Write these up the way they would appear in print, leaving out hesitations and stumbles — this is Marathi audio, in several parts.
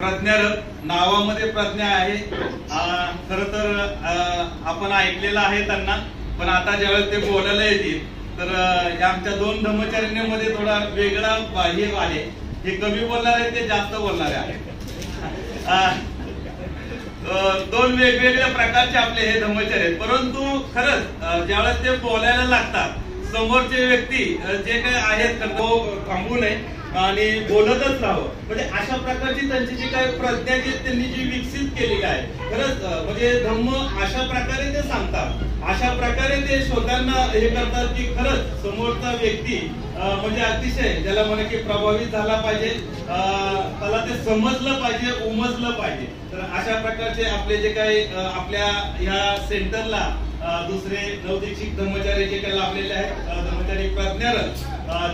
प्रज्ञारथ नावामध्ये प्रज्ञा आहे. खर तर आपण ऐकलेलं आहे त्यांना, पण आता ज्यावेळेस ते बोलायला येतील तर या आमच्या दोन धर्मचारिणीमध्ये थोडा वेगळा हे आले. हे कमी बोलणार आहेत, ते जास्त बोलणारे आहेत. दोन वेगवेगळ्या प्रकारचे आपले हे धर्मचारी आहेत. परंतु खरंच ज्यावेळेस ते बोलायला लागतात, समोरचे व्यक्ती जे काही आहेत थांबू नये आणि बोलतच राहावं. म्हणजे अशा प्रकारची त्यांची जी काही प्रज्ञा त्यांनी जी विकसित केलेली आहे, खरंच म्हणजे धम्म अशा प्रकारे ते सांगतात, अशा प्रकारे ते स्वतःना हे करतात की खरंच समोरचा व्यक्ती म्हणजे अतिशय ज्याला म्हणा की प्रभावित झाला पाहिजे, त्याला ते समजलं पाहिजे, उमजलं पाहिजे. तर अशा प्रकारचे आपले जे काही आपल्या ह्या सेंटरला दुसरे नवदीक्षित धर्मचारी जे काही लाभलेले आहेत, धर्मचारी प्रज्ञारथ,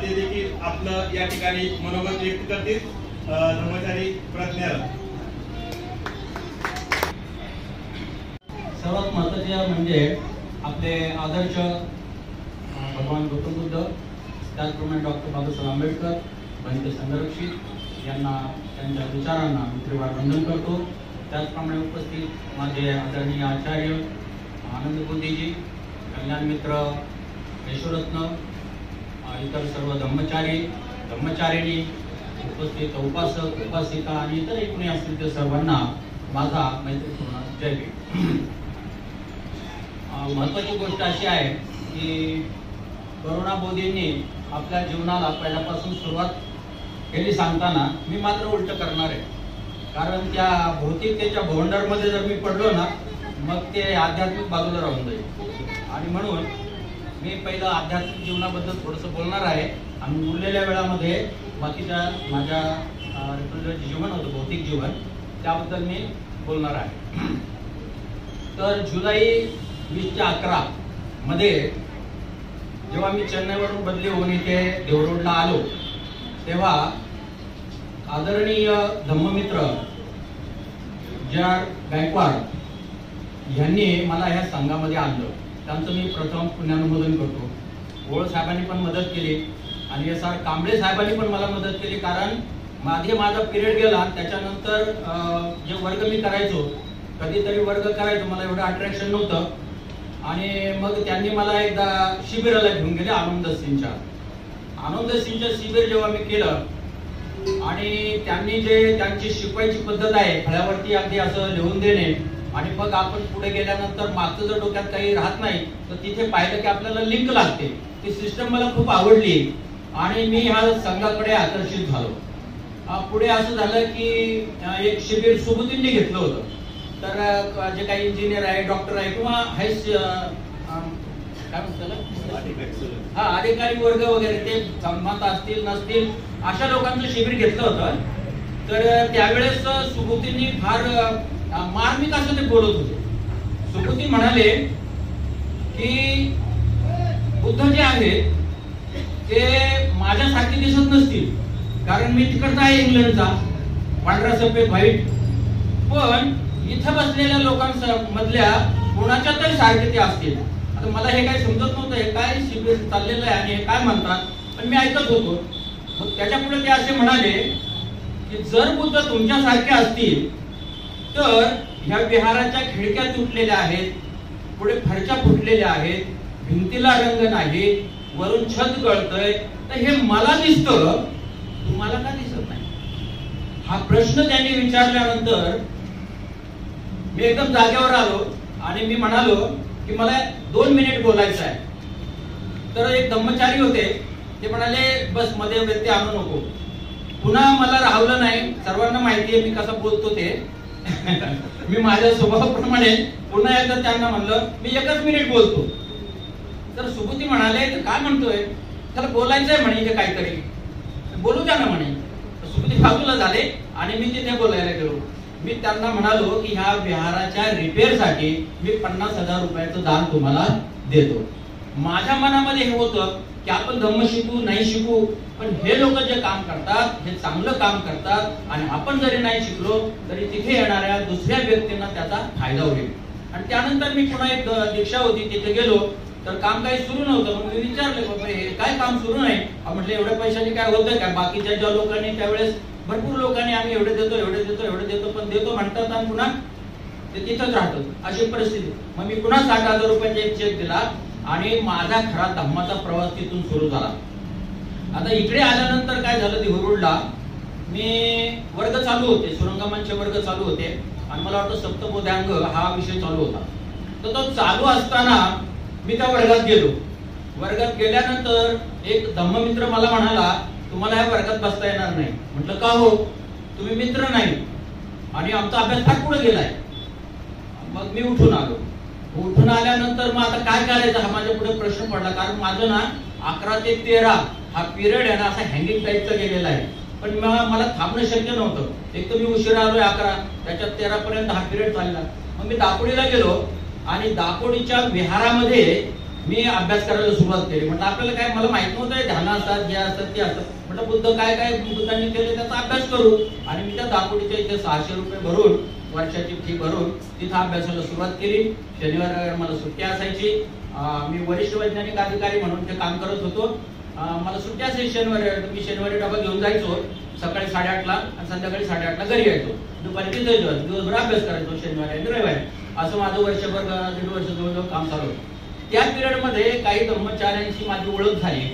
ते देखील आपलं या ठिकाणी मनोगत व्यक्त करतील. धर्मचारी प्रज्ञारथ. सर्वात महत्त्वाचे म्हणजे आपले आदर्श भगवान गौतम बुद्ध, त्याचप्रमाणे डॉक्टर बाबासाहेब आंबेडकर, बंद संरक्षित यांना त्यांच्या विचारांना मी त्रिवार वंदन करतो. त्याचप्रमाणे उपस्थित माझे आदरणीय आचार्य आनंद बुद्धीजी, कल्याण मित्र यशोरत्न, इतर सर्व धम्मचारिणी, उपस्थित उपासक उपासिका आणि इतर कोणी असतील ते सर्वांना माझा मैत्रीपूर्ण जय भीम. महत्वाची गोष्ट अशी आहे की करुणा बोधींनी आपल्या जीवनाला पहिल्यापासून सुरुवात केली सांगताना मी मात्र उलट करणार आहे. कारण त्या भौतिकतेच्या भवंडरमध्ये जर मी पडलो ना, मग ते आध्यात्मिक बाजूला राहून जाईल. आणि म्हणून मी पहिलं आध्यात्मिक जीवनाबद्दल थोडंसं बोलणार आहे आणि उरलेल्या वेळामध्ये बाकीच्या माझ्या जीवन होतं भौतिक जीवन, त्याबद्दल मी बोलणार आहे. तर जुलै 2011 मध्ये जेव्हा मी चेन्नईवरून बदली होऊन इथे देवरोडला आलो, तेव्हा आदरणीय धम्ममित्र गायकवाड यांनी मला ह्या संघामध्ये आणलं. त्यांचं मी प्रथम पुण्यानुमोदन करतो. ओळ साहेबांनी पण मदत केली आणि SR कांबळे साहेबांनी पण मला मदत केली. कारण माझा पिरियड गेला, त्याच्यानंतर जे वर्ग मी करायचो, कधीतरी वर्ग करायचो, मला एवढं अट्रॅक्शन नव्हतं. आणि मग त्यांनी मला एकदा शिबिराला घेऊन गेले आनंद सिंगच्या शिबिर जेव्हा मी केलं आणि त्यांनी जे त्यांची शिकवायची पद्धत आहे, फळ्यावरती अगदी असं लिहून देणे आणि मग आपण पुढे गेल्यानंतर मागचं जर डोक्यात काही राहत नाही तर तिथे पाहिलं की आपल्याला लिंक लागते. ती सिस्टम मला खूप आवडली आणि मी ह्या संघाकडे आकर्षित झालो. पुढे असं झालं की एक शिबिर सुबुतींनी घेतलं होतं. तर जे काही इंजिनियर आहे, डॉक्टर आहे किंवा काय म्हणतात अधिकारी वर्ग वगैरे, ते संमत असतील नसतील अशा लोकांचं शिबिर घेतलं होतं. तर त्यावेळेस सुबुतींनी फार मार्मिक असं ते बोलत होते. सुबुती म्हणाले की बुद्ध जे आहेत ते माझ्यासारखे दिसत नसतील, कारण मी तिकडचा आहे इंग्लंडचा, पांढरा सफेद व्हाईट, पण इथं बसलेल्या लोकांमधल्या कोणाच्या तरी सारखे ते असतील. आता मला हे काय समजत नव्हतं, हे काय शिबिर चाललेलं आहे आणि हे काय म्हणतात, पण मी ऐकत होतो. मग त्याच्यापुढे ते असे म्हणाले की जर बुद्ध तुमच्यासारखे असतील तर ह्या विहाराच्या खिडक्या तुटलेल्या आहेत, पुढे फरच्या फुटलेल्या आहेत, भिंतीला रंग नाही, वरून छत गळतंय, तर हे मला दिसतं, तुम्हाला का दिसत नाही? हा प्रश्न त्यांनी विचारल्यानंतर मी एकदम जागेवर आलो आणि मी म्हणालो की मला 2 मिनिट बोलायचं आहे. तर एक धम्मचारी होते, ते म्हणाले बस मध्ये व्यत्यय आणू नको. पुन्हा मला राहवलं नाही, सर्वांना माहिती आहे मी कसा बोलतो ते. मी माझ्या स्वभावाप्रमाणे पुन्हा एकदा त्यांना म्हणलं मी 1 मिनिट बोलतो. तर सुबुती म्हणाले तर काय म्हणतोय, त्याला बोलायचंय म्हणे इथे काहीतरी, बोलू द्या ना म्हणे. सुबुती बाजूला झाले आणि मी तिथे बोलायला गेलो. मी त्यांना म्हणालो की ह्या विहाराच्या रिपेअरसाठी मी 50,000 रुपयाचं दान तुम्हाला देतो. माझ्या मनामध्ये हे होतं की आपण धम्म शिकू नाही शिकू, पण हे लोक जे काम करतात हे चांगलं काम करतात आणि आपण जरी नाही शिकलो तरी तिथे येणाऱ्या दुसऱ्या व्यक्तींना त्याचा फायदा होईल. आणि त्यानंतर मी पुन्हा एक दीक्षा होती, तिथे गेलो तर काम काही सुरू नव्हतं. मग मी विचारले बाबा हे काय काम सुरू नाही? म्हटलं एवढ्या पैशाने काय होतंय का? बाकीच्या ज्या लोकांनी त्यावेळेस भरपूर लोकांनी आम्ही एवढे देतो पण देतो म्हणतात आणि पुन्हा ते तिथंच राहतात, अशी परिस्थिती. मग मी पुन्हा 60,000 रुपयाचा एक चेक दिला आणि माझा खरा धम्माचा प्रवास तिथून सुरू झाला. आता इकडे आल्यानंतर काय झालं, देहूरोडला मी वर्ग चालू होते, सुरंगमांचे वर्ग चालू होते आणि मला वाटतं सप्तबोधांग हा विषय चालू होता. तर तो चालू असताना मी त्या वर्गात गेलो. वर्गात गेल्यानंतर एक धम्ममित्र मला म्हणाला, तुम्हाला या वर्गात बसता येणार नाही. म्हटलं का हो? तुम्ही मित्र नाही आणि आमचा अभ्यास फार पुढे गेलाय. मग मी उठून आलो. उठून आल्यानंतर मग आता काय करायचं हा माझ्या पुढे प्रश्न पडला. कारण माझं ना 11 ते 13 हा पिरियड आहे ना असा हँगिंग टाईपचा गेलेला आहे. पण मला थांबणं शक्य नव्हतं. एक तर मी उशिरा आलोय 11, त्याच्यात 13 पर्यंत हा पिरियड चालला. मग मी दापोडीला गेलो आणि दापोडीच्या विहारामध्ये मी अभ्यास करायला सुरुवात केली. म्हटलं आपल्याला काय, मला माहित नव्हतं ध्यान असतात, हे असतात, ते असतात. म्हटलं बुद्ध काय बुद्धांनी केले त्याचा अभ्यास करू. आणि मी त्या दापोडीच्या इथे 600 रुपये भरून, वर्षाची फी भरून तिथं अभ्यासाला सुरुवात केली. शनिवार मला सुट्टी असायची. मी वरिष्ठ वैज्ञानिक अधिकारी म्हणून ते काम करत होतो. मला सुट्टी असायची शनिवारी. मी शनिवारी डबा घेऊन जायचो सकाळी 8:30ला आणि संध्याकाळी 8:30ला घरी यायचो. दुपारी तिथे दिवसभर अभ्यास करायचो शनिवारी आणि रविवारी. असं माझं वर्षभर 1.5 वर्ष जवळजवळ काम चालू होतं. त्या पिरियड मध्ये काही धम्मचार्यांची माझी ओळख झाली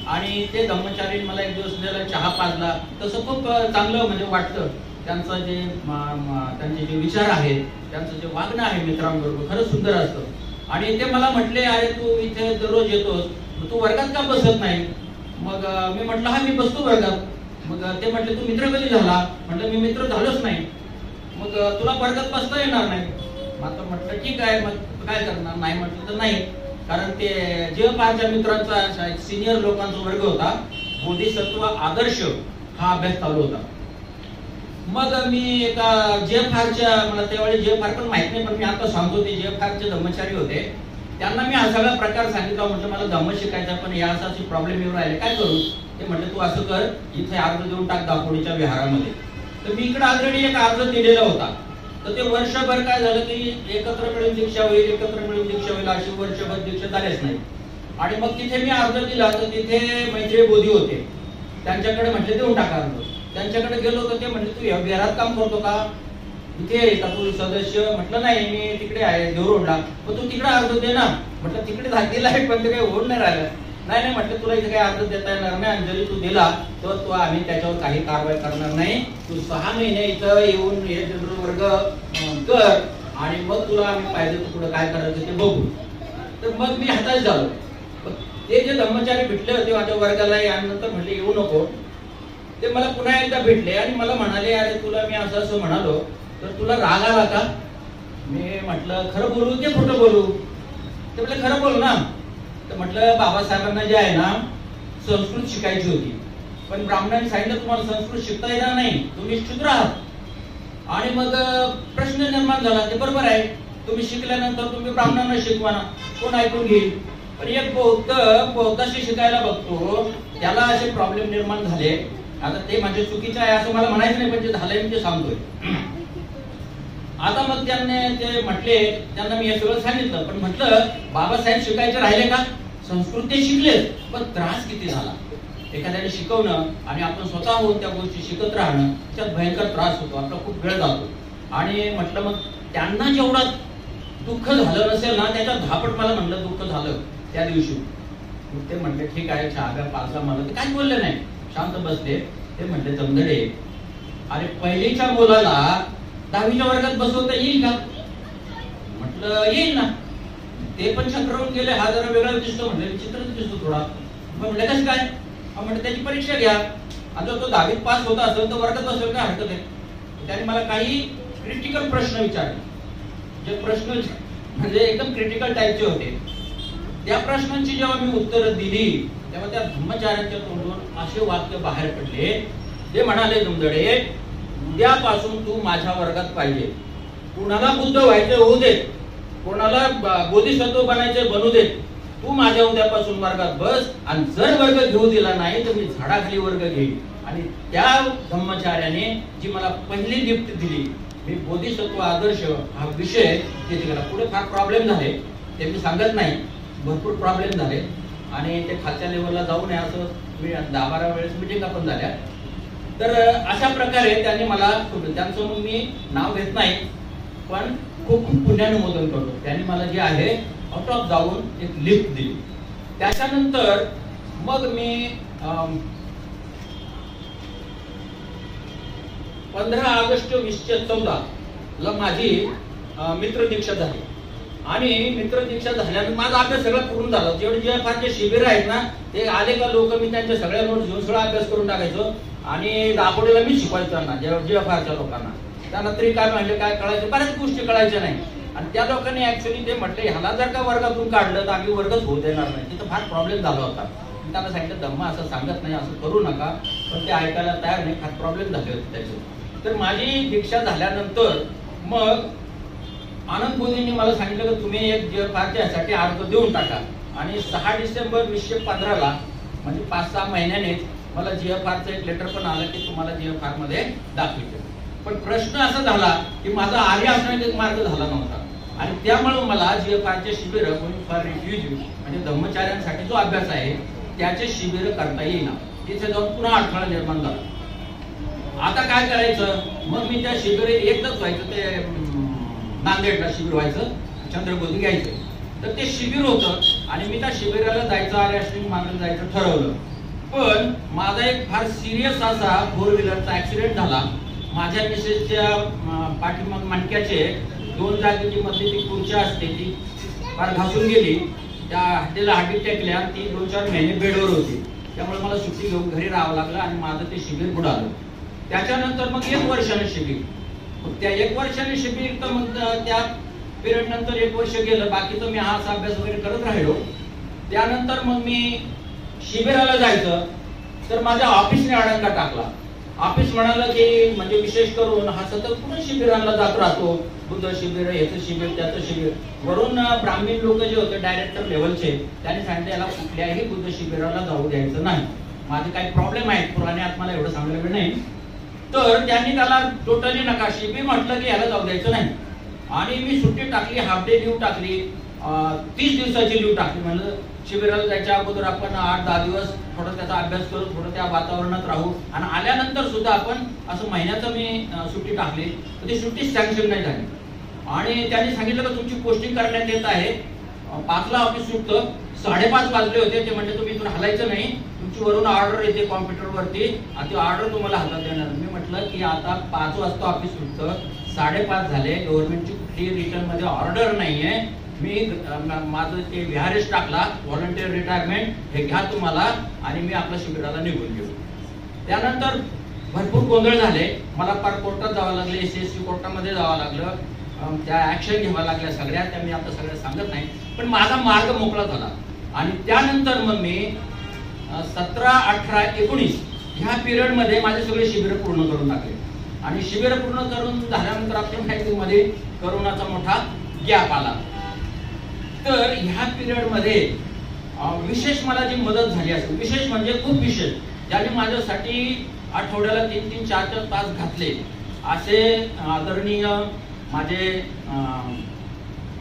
आणि ते धम्मचारी मला एक दिवस दिला, चहा पाजला. तसं खूप चांगलं म्हणजे वाटतं. त्यांचं जे त्यांचे जे विचार आहेत, त्यांचं जे वागणं आहे मित्रांबरोबर खरंच सुंदर असतं. आणि ते मला म्हटले, अरे तू इथे दररोज येतोस, तू वर्गात का बसत नाही? मग मी म्हटलं हा मी बसतो वर्गात. मग ते म्हटले तू मित्र कधी झाला? म्हटलं मी मित्र झालोच नाही. मग तुला वर्गात बसता येणार नाही. मात्र म्हटलं ठीक आहे, मग काय करणार? नाही म्हटलं तर नाही. कारण ते JFRच्या मित्रांचा सिनियर लोकांचा वर्ग होता, बोधिसत्व आदर्श हा अभ्यास चालू होता. मग मी एका JFRच्या, मला त्यावेळी JFR पण माहित नाही, पण मी आता सांगतो ते JFRचे धम्मचारी होते. त्यांना मी हा सगळा प्रकार सांगितला. म्हटलं मला धम्म शिकायचा पण या असा प्रॉब्लेम येऊन राहिले, काय करू? ते म्हटले तू असं कर, इथे अर्ज देऊन टाक दापोडीच्या विहारामध्ये. तर मी इकडे ऑलरेडी एक अर्ज दिलेला होता. तर ते वर्षभर काय झालं की एकत्र मिळून दीक्षा होईल, एकत्र मिळून दीक्षा होईल अशी वर्षभर दीक्षा झालेच नाही. आणि मग तिथे मी अर्ज दिला तर तिथे मैत्री बोधी होते. त्यांच्याकडे म्हटले देऊन टाका अर्ज. त्यांच्याकडे गेलो तर ते म्हटले तू या विहारात काम करतो का? इथे आहे का तू सदस्य? म्हटलं नाही, मी तिकडे आहे देहूरोडला. मग तू तिकडे अर्ज दे ना. म्हटलं तिकडे दिला आहे पण ते काही होऊन नाही राहिलं. नाही म्हटलं तुला इथे काही अर्ज देता येणार नाही आणि जरी तू दिला तर तू आम्ही त्याच्यावर काही कारवाई करणार नाही. तू 6 महिने इथं येऊन हे जनरल वर्ग कर आणि मग तुला आम्ही पाहिजे तू पुढे काय करायचं ते बघू. तर मग मी हाताच झालो. ते जे धम्मचारी भेटले होते माझ्या वर्गाला यानंतर म्हटले येऊ नको. ते मला पुन्हा एकदा भेटले आणि मला म्हणाले अरे तुला मी असं असं म्हणालो तर तुला राग आला का? मी म्हटलं खरं बोलू की खोटं बोलू? ते म्हटले खरं बोल ना. तर म्हटलं बाबासाहेबांना जे आहे ना संस्कृत शिकायची होती, पण ब्राह्मणांनी सांगितलं तुम्हाला संस्कृत शिकता येणार नाही, तुम्ही शूद्र आहात. आणि मग प्रश्न निर्माण झाला. ते बरोबर आहे, तुम्ही शिकल्यानंतर तुम्ही ब्राह्मणांना शिकवा ना, कोण ऐकून घेईल? पण एक बौद्धाशी शिकायला बघतो त्याला असे प्रॉब्लेम निर्माण झाले. आता ते म्हणजे चुकीचं आहे असं मला म्हणायचं नाही, पण जे झालंय मी ते सांगतोय. आता मग ते म्हटले, त्यांना मी हे सगळं सांगितलं. पण म्हटलं बाबासाहेब शिकायचे राहिले का? संस्कृत ते शिकलेच, पण त्रास किती झाला. एखाद्याने शिकवणं आणि आपण स्वतःहून त्या गोष्टी शिकत राहणं त्यात भयंकर त्रास होतो, आपला खूप वेळ जातो. आणि म्हटलं मग त्यांना जेवढं दुःख झालं नसेल ना त्याच्या 10 पट मला म्हटलं दुःख झालं त्या दिवशी. ते म्हटले ठीक आहे, चहा पाचला. मला ते काय बोलले नाही, शांत बसले. ते म्हटले जमदडे अरे पहिलीच्या मुलाला 10वीच्या वर्गात बसवता येईल का? म्हटलं येईल ना. ते पण चक्रावून गेले. हा जरा वेगळा दिसतो, म्हटलं विचित्रच दिसतो थोडा. म्हटलं कसं काय? म्हटलं त्याची परीक्षा घ्या. आणि जर तो 10वीत पास होता असेल तर वर्गात बसवेल काय हरकत आहे? त्याने मला काही क्रिटिकल प्रश्न विचारले, जे प्रश्न म्हणजे एकदम क्रिटिकल टाईपचे होते. त्या प्रश्नांची जेव्हा मी उत्तरं दिली तेव्हा त्या धम्मचार्यांच्या तोंडून असे वाक्य बाहेर पडले. ते म्हणाले जमदडे उद्यापासून तू माझ्या वर्गात पाहिजे. कुणाला बुद्ध व्हायचे होऊ दे, कोणाला बोधिसत्व बनायचे बनू दे, तू माझ्या उद्यापासून वर्गात बस. आणि जर वर्ग घेऊ दिला नाही तर मी झाडाखाली वर्ग घेईन. आणि त्या धम्मचार्याने जी मला पहिली गिफ्ट दिली, मी बोधिसत्व आदर्श हा विषय ते तिला पुढे फार प्रॉब्लेम झाले, ते मी सांगत नाही, भरपूर प्रॉब्लेम झाले. आणि ते खालच्या लेवलला जाऊ नये असं मी 10-12 वेळेस मिटिंगा पण झाल्या. तर अशा प्रकारे त्यांनी मला त्यांचं मग मी नाव घेत नाही, पण खूप खूप पुण्यानुमोदन करतो. त्यांनी मला जे आहे आउट ऑफ जाऊन एक लिफ्ट दिली. त्याच्यानंतर मग मी 15 ऑगस्ट 2014 ला माझी मित्र दीक्षा झाली. आणि मित्र दीक्षा झाल्यानंतर माझा अभ्यास सगळा पूर्ण झाला. जेवढे GFRचे शिबिर आहेत ना, ते आले का लोक मी त्यांच्या सगळ्या नोट्स घेऊन सगळा अभ्यास करून टाकायचो आणि दापोडेला मी शिकवायचो त्यांना, GFRच्या लोकांना. त्यांना तरी काय म्हणजे काय कळायचं, बऱ्याच गोष्टी कळायच्या नाही. आणि त्या लोकांनी ऍक्च्युअली ते म्हटले ह्याला जर का वर्गातून काढलं तर आम्ही वर्गच होऊ देणार नाही. तिथं फार प्रॉब्लेम झाला होता. त्यांना सांगितलं धम्मा असं सांगत नाही, असं करू नका, पण ते ऐकायला तयार नाही. फार प्रॉब्लेम झाले होते त्याचे. तर माझी दीक्षा झाल्यानंतर मग आनंद मोदींनी मला सांगितलं की तुम्ही एक GFRच्यासाठी अर्ज देऊन टाका. आणि 6 डिसेंबर 2015 ला म्हणजे 5-6 महिन्यानेच मला GFRचं एक लेटर पण आलं की तुम्हाला GFR मध्ये दाखवायचं. पण प्रश्न असा झाला की माझा आर्य असण्याचा एक मार्ग झाला नव्हता. आणि त्यामुळे मला GFRचे शिबिर फॉर रिफ्युजी म्हणजे धम्मचार्यांसाठी जो अभ्यास आहे त्याचे शिबिर करता येईना. तिथे जाऊन पुन्हा अडथळा निर्माण झाला. आता काय करायचं, मग मी त्या शिबिर एकदाच व्हायचं, ते नांदेडला शिबिर व्हायचं, चंद्रगोदी घ्यायचं. तर ते शिबिर होतं आणि मी त्या शिबिराला जायचं, आर्य आश्रम मार्गाला जायचं ठरवलं. पण माझा एक फार सिरियस असा 4 व्हीलरचा ऍक्सिडेंट झाला. माझ्या मिसेसच्या पाठीमाग मणक्याचे 2 जागेची मधली ती खुर्ची असते ती फार घासून गेली. त्या हड्डीला हड्डी टेकल्या. ती 2-4 महिने बेडवर होती. त्यामुळे मला सुट्टी घेऊन घरी राहावं लागलं आणि माझं ते शिबिर बुडालं. त्याच्यानंतर मग 1 वर्षाने शिबिर. त्या 1 वर्षाने शिबिर तर मग त्या पिरियड नंतर 1 वर्ष गेलं. बाकीचं मी हाच अभ्यास वगैरे करत राहिलो. त्यानंतर मग मी शिबिराला जायचं तर माझ्या ऑफिसने अडंगा टाकला. ऑफिस म्हणाला की म्हणजे विशेष करून हा सतत पुन्हा शिबिरांना जात राहतो, बुद्ध शिबिर, याचं शिबिर, त्याचं शिबिर. वरून ब्राह्मण लोक जे होते डायरेक्टर लेवलचे त्यांनी सांगितलं याला कुठल्याही बुद्ध शिबिराला जाऊ द्यायचं नाही. माझे काही प्रॉब्लेम आहेत पुराणे आत्माला एवढं सांगायला नाही. तर त्यांनी त्याला टोटली नका शिबिर म्हटलं की याला जाऊ द्यायचं नाही. आणि मी सुट्टी टाकली, हाफ डे लीव्ह टाकली, 30 दिवसाची लीव्ह टाकली. म्हणलं शिबिराला जायच्या अगोदर आपण 8-10 दिवस थोडा त्याचा अभ्यास करू, थोडं त्या वातावरणात राहू. आणि आल्यानंतर सुद्धा आपण असं महिन्याचं मी सुट्टी टाकली. तर ती सुट्टी सँक्शन नाही झाली. आणि त्यांनी सांगितलं की तुमची पोस्टिंग करण्यात येत आहे. 5ला ऑफिस सुटतं, 5:30 वाजले होते. ते म्हणजे तुम्ही इथून हलायचं नाही, तुमची वरून ऑर्डर येते कॉम्प्युटरवरती आणि ती ऑर्डर तुम्हाला हातात देणार. मी म्हटलं की आता 5 वाजता ऑफिस सुटतं, 5:30 झाले, गव्हर्नमेंटची कुठलीही रिटर्न मध्ये ऑर्डर नाहीये. मी माझं ते विहारेश टाकला, व्हॉलंटियर रिटायरमेंट, हे घ्या तुम्हाला, आणि मी आपल्या शिबिराला निघून गेलो. त्यानंतर भरपूर गोंधळ झाले. मला पार कोर्टात जावं लागले, SCSC कोर्टामध्ये जावं लागलं, त्या ऍक्शन घ्याव्या लागल्या सगळ्या. त्या मी आता सगळ्या सांगत नाही, पण माझा मार्ग मोकळा झाला. आणि त्यानंतर मग मी 17, 18, 19 ह्या पिरियड मध्ये माझे सगळे शिबिर पूर्ण करून टाकले. आणि शिबिर पूर्ण करून झाल्यानंतर आपल्या माहितीमध्ये करोनाचा मोठा गॅप आला. तर ह्या पिरियड मध्ये विशेष मला जी मदत झाली असेल, विशेष म्हणजे खूप विशेष, ज्याने माझ्यासाठी आठवड्याला 3-3, 4-4 तास घातले असे आदरणीय माझे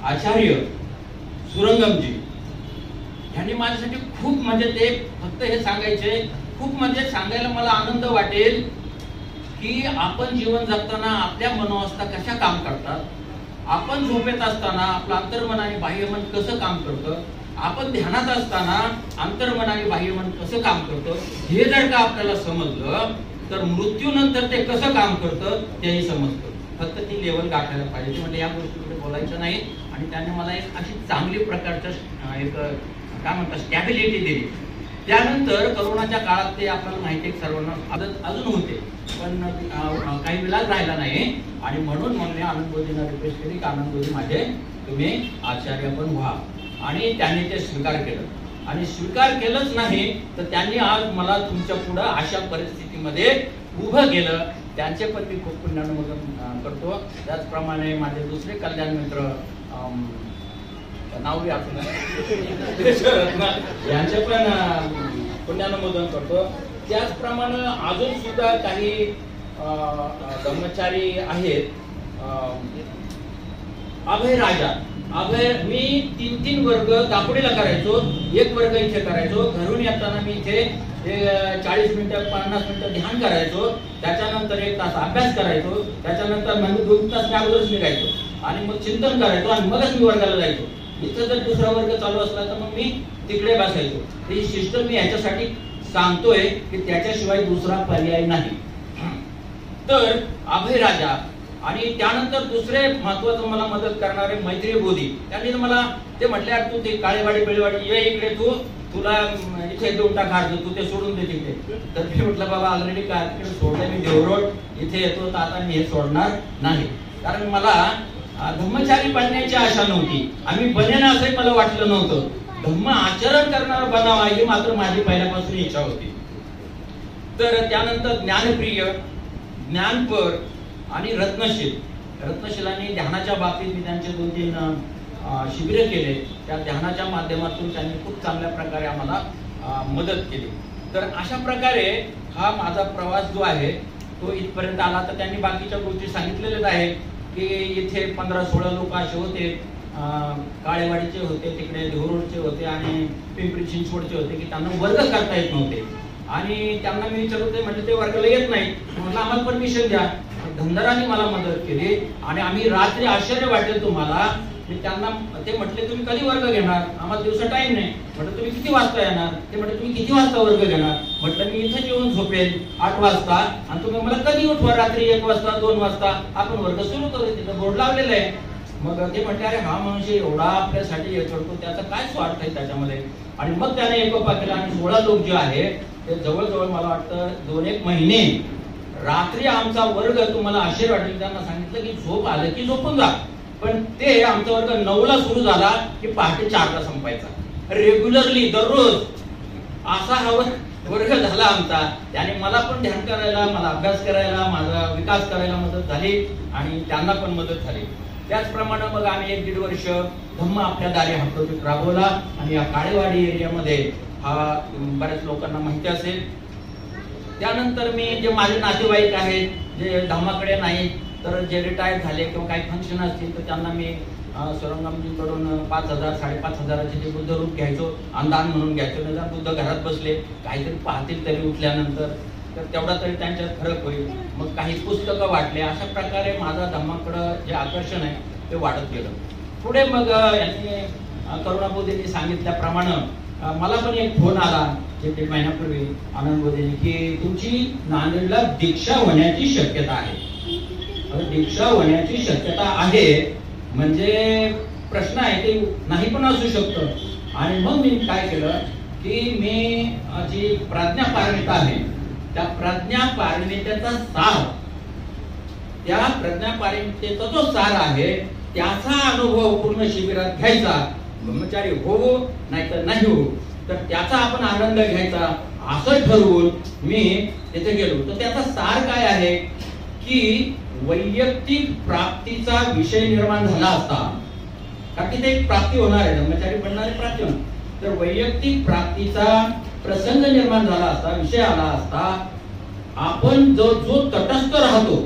आचार्य सुरंगमजी यांनी माझ्यासाठी खूप, म्हणजे ते फक्त हे सांगायचे, खूप म्हणजे सांगायला मला आनंद वाटेल की आपण जीवन जगताना आपल्या मनोवस्था कशा काम करतात, आपण झोपेत असताना आपलं अंतर्मन आणि बाह्यमन कसं काम करतं, आपण ध्यानात असताना अंतर्मन आणि बाह्यमन कसं काम करतं, हे जर का आपल्याला समजलं तर मृत्यूनंतर ते कसं काम करतं तेही समजतं. फक्त ती लेवल गाठायला पाहिजे. म्हणजे या गोष्टीकडे बोलायचं नाही. आणि त्याने मला एक अशी चांगली प्रकारचं एक काय म्हणतात स्टॅबिलिटी दिली. त्यानंतर करोनाच्या काळात ते आपल्याला माहिती आहे सर्वांना अजून होते, पण काही विलाज राहिला नाही. आणि म्हणून मग मी आनंद मोदींना रिक्वेस्ट केली की आनंद मोदी माझे तुम्ही आचार्य पण व्हा. आणि त्यांनी ते स्वीकार केलं. आणि स्वीकार केलंच नाही तर त्यांनी आज मला तुमच्या पुढे अशा परिस्थितीमध्ये उभं केलं. त्यांचे पण मी खूप पुण्यानुमोदन करतो. त्याचप्रमाणे माझे दुसरे कल्याण मित्र नाव यांचे पण पुण्यानुमोदन करतो. त्याचप्रमाणे अजून सुद्धा काही ब्रह्मचारी आहेत. अभय राजा, अभय मी 3 वर्ग दापोडीला करायचो, 1 वर्ग इथे करायचो. घरून येताना मी इथे 40 मिनिटं 50 मिनिटं ध्यान करायचो, त्याच्यानंतर 1 तास अभ्यास करायचो, त्याच्यानंतर म्हणजे 2 तास मी अगोदरच निघायचो आणि मग चिंतन करायचो आणि मगच मी वर्गाला जायचो. इथं जर दुसरा वर्ग चालू असला तर मग मी तिकडे बसायचो. ही शिस्त मी याच्यासाठी सांगतोय की त्याच्याशिवाय दुसरा पर्याय नाही. तर अभय राजा आणि त्यानंतर दुसरे महत्वाचं मला मदत करणारे मैत्री बोधी, त्यांनी मला ते म्हटले, यार तू ते काळेवाडी बेळेवाडी ये इकडे, तुला इथे देऊन टाक, तू ते सोडून दे तिकडे. तर मी म्हटलं बाबा ऑलरेडी काय तिकडे सोडलं मी, देवरोड इथे येतो तर आता मी हे सोडणार नाही. कारण मला धम्मचारी बनण्याची आशा नव्हती, आम्ही बनेन असंही मला वाटलं नव्हतं. धम्म आचरण करणारा बनावा ही मात्र माझी पहिल्यापासून इच्छा होती. तर त्यानंतर ज्ञानप्रिय, ज्ञानपर आणि रत्नशील आणि ध्यानाच्या बाबतीत मी त्यांचे 2-3 शिबिरे केले. त्या ध्यानाच्या माध्यमातून त्यांनी खूप चांगल्या प्रकारे आम्हाला मदत केली. तर अशा प्रकारे हा माझा प्रवास जो आहे तो इथपर्यंत आला. तर त्यांनी बाकीच्या गोष्टी सांगितलेल्याच आहेत की इथे 15-16 लोक असे होते, काळेवाडीचे होते, तिकडे देहरोडचे होते आणि पिंपरी चिंचवडचे होते की त्यांना वर्ग करता येत नव्हते. आणि त्यांना मी विचारते, म्हटलं ते वर्गाला येत नाही, म्हटलं आम्हाला परमिशन द्या. धनधरांनी मला मदत केली आणि आम्ही रात्री, आश्चर्य वाटेल तुम्हाला, मी त्यांना ते म्हटले तुम्ही कधी वर्ग घेणार, आम्हाला दिवसा टाइम नाही. म्हटलं तुम्ही किती वाजता येणार, ते म्हटलं तुम्ही किती वाजता वर्ग घेणार. म्हटलं मी इथं येऊन झोपेल 8 वाजता आणि तुम्ही मला कधी उठवा, रात्री 1 वाजता 2 वाजता आपण वर्ग सुरू करू, तिथं बोर्ड लावलेलं आहे. मग ते म्हटले, अरे हा मनुष्य एवढा आपल्यासाठी हे करतो, त्याचा काय स्वार्थ आहे त्याच्यामध्ये. आणि मग त्याने एकोपा केला आणि 16 लोक जे आहे ते जवळजवळ मला वाटतं 2-1 महिने रात्री आमचा वर्ग, तुम्हाला आश्चर्य वाटेल, त्यांना सांगितलं की झोप आलं की झोपून जा. पण ते आमचा वर्ग 9ला सुरू झाला की पहाटे 4ला संपायचा. रेग्युलरली दररोज असा हा वर्ग झाला आमचा. त्याने मला पण ध्यान करायला, मला अभ्यास करायला, माझा विकास करायला मदत झाली आणि त्यांना पण मदत झाली. त्याचप्रमाणे मग आम्ही 1-1.5 वर्ष धम्म आपल्या दारी हा प्रोजेक्ट राबवला आणि या काळेवाडी एरियामध्ये हा बऱ्याच लोकांना माहिती असेल. त्यानंतर मी जे माझे नातेवाईक आहेत जे धम्माकडे नाही तर जे रिटायर झाले किंवा काही फंक्शन असतील तर त्यांना मी सुरंगमजीकडून 5,000 5,500चे जे बुद्ध रूप घ्यायचो, अनुदान म्हणून घ्यायचो. नंतर बुद्ध घरात बसले काहीतरी पाहतील तरी उठल्यानंतर, तर तेवढा तरी त्यांच्यात फरक होईल. मग काही पुस्तकं वाटले. अशा प्रकारे माझा धम्माकडं जे आकर्षण आहे ते वाढत गेलं. पुढे मग यांनी करुणा बोधेंनी सांगितल्याप्रमाणे मला पण एक फोन आला 1 महिन्यापूर्वी आनंद बोधेंनी की तुमची नांदेडला दीक्षा होण्याची शक्यता आहे. दीक्षा होण्याची शक्यता आहे म्हणजे प्रश्न आहे ते नाही पण असू शकतं. आणि मग मी काय केलं की मी जी प्रज्ञापारमिता आहे त्या प्रज्ञापारमितेचा सार, त्या प्रज्ञापारमितेचा जो सार आहे त्याचा अनुभव पूर्ण शिबिरात घ्यायचा. ब्रह्मचारी हो नाहीतर नाही हो, तर त्याचा आपण आनंद घ्यायचा असं ठरवून मी तिथे गेलो. तर त्याचा सार काय आहे की वैयक्तिक प्राप्तीचा विषय निर्माण झाला असता, कारण तिथे एक प्राप्ती होणार आहे, ब्रह्मचारी बनणारे प्राप्ती होणार, तर वैयक्तिक प्राप्तीचा प्रसंग निर्माण झाला असता, विषय आला असता, आपण जो तटस्थ राहतो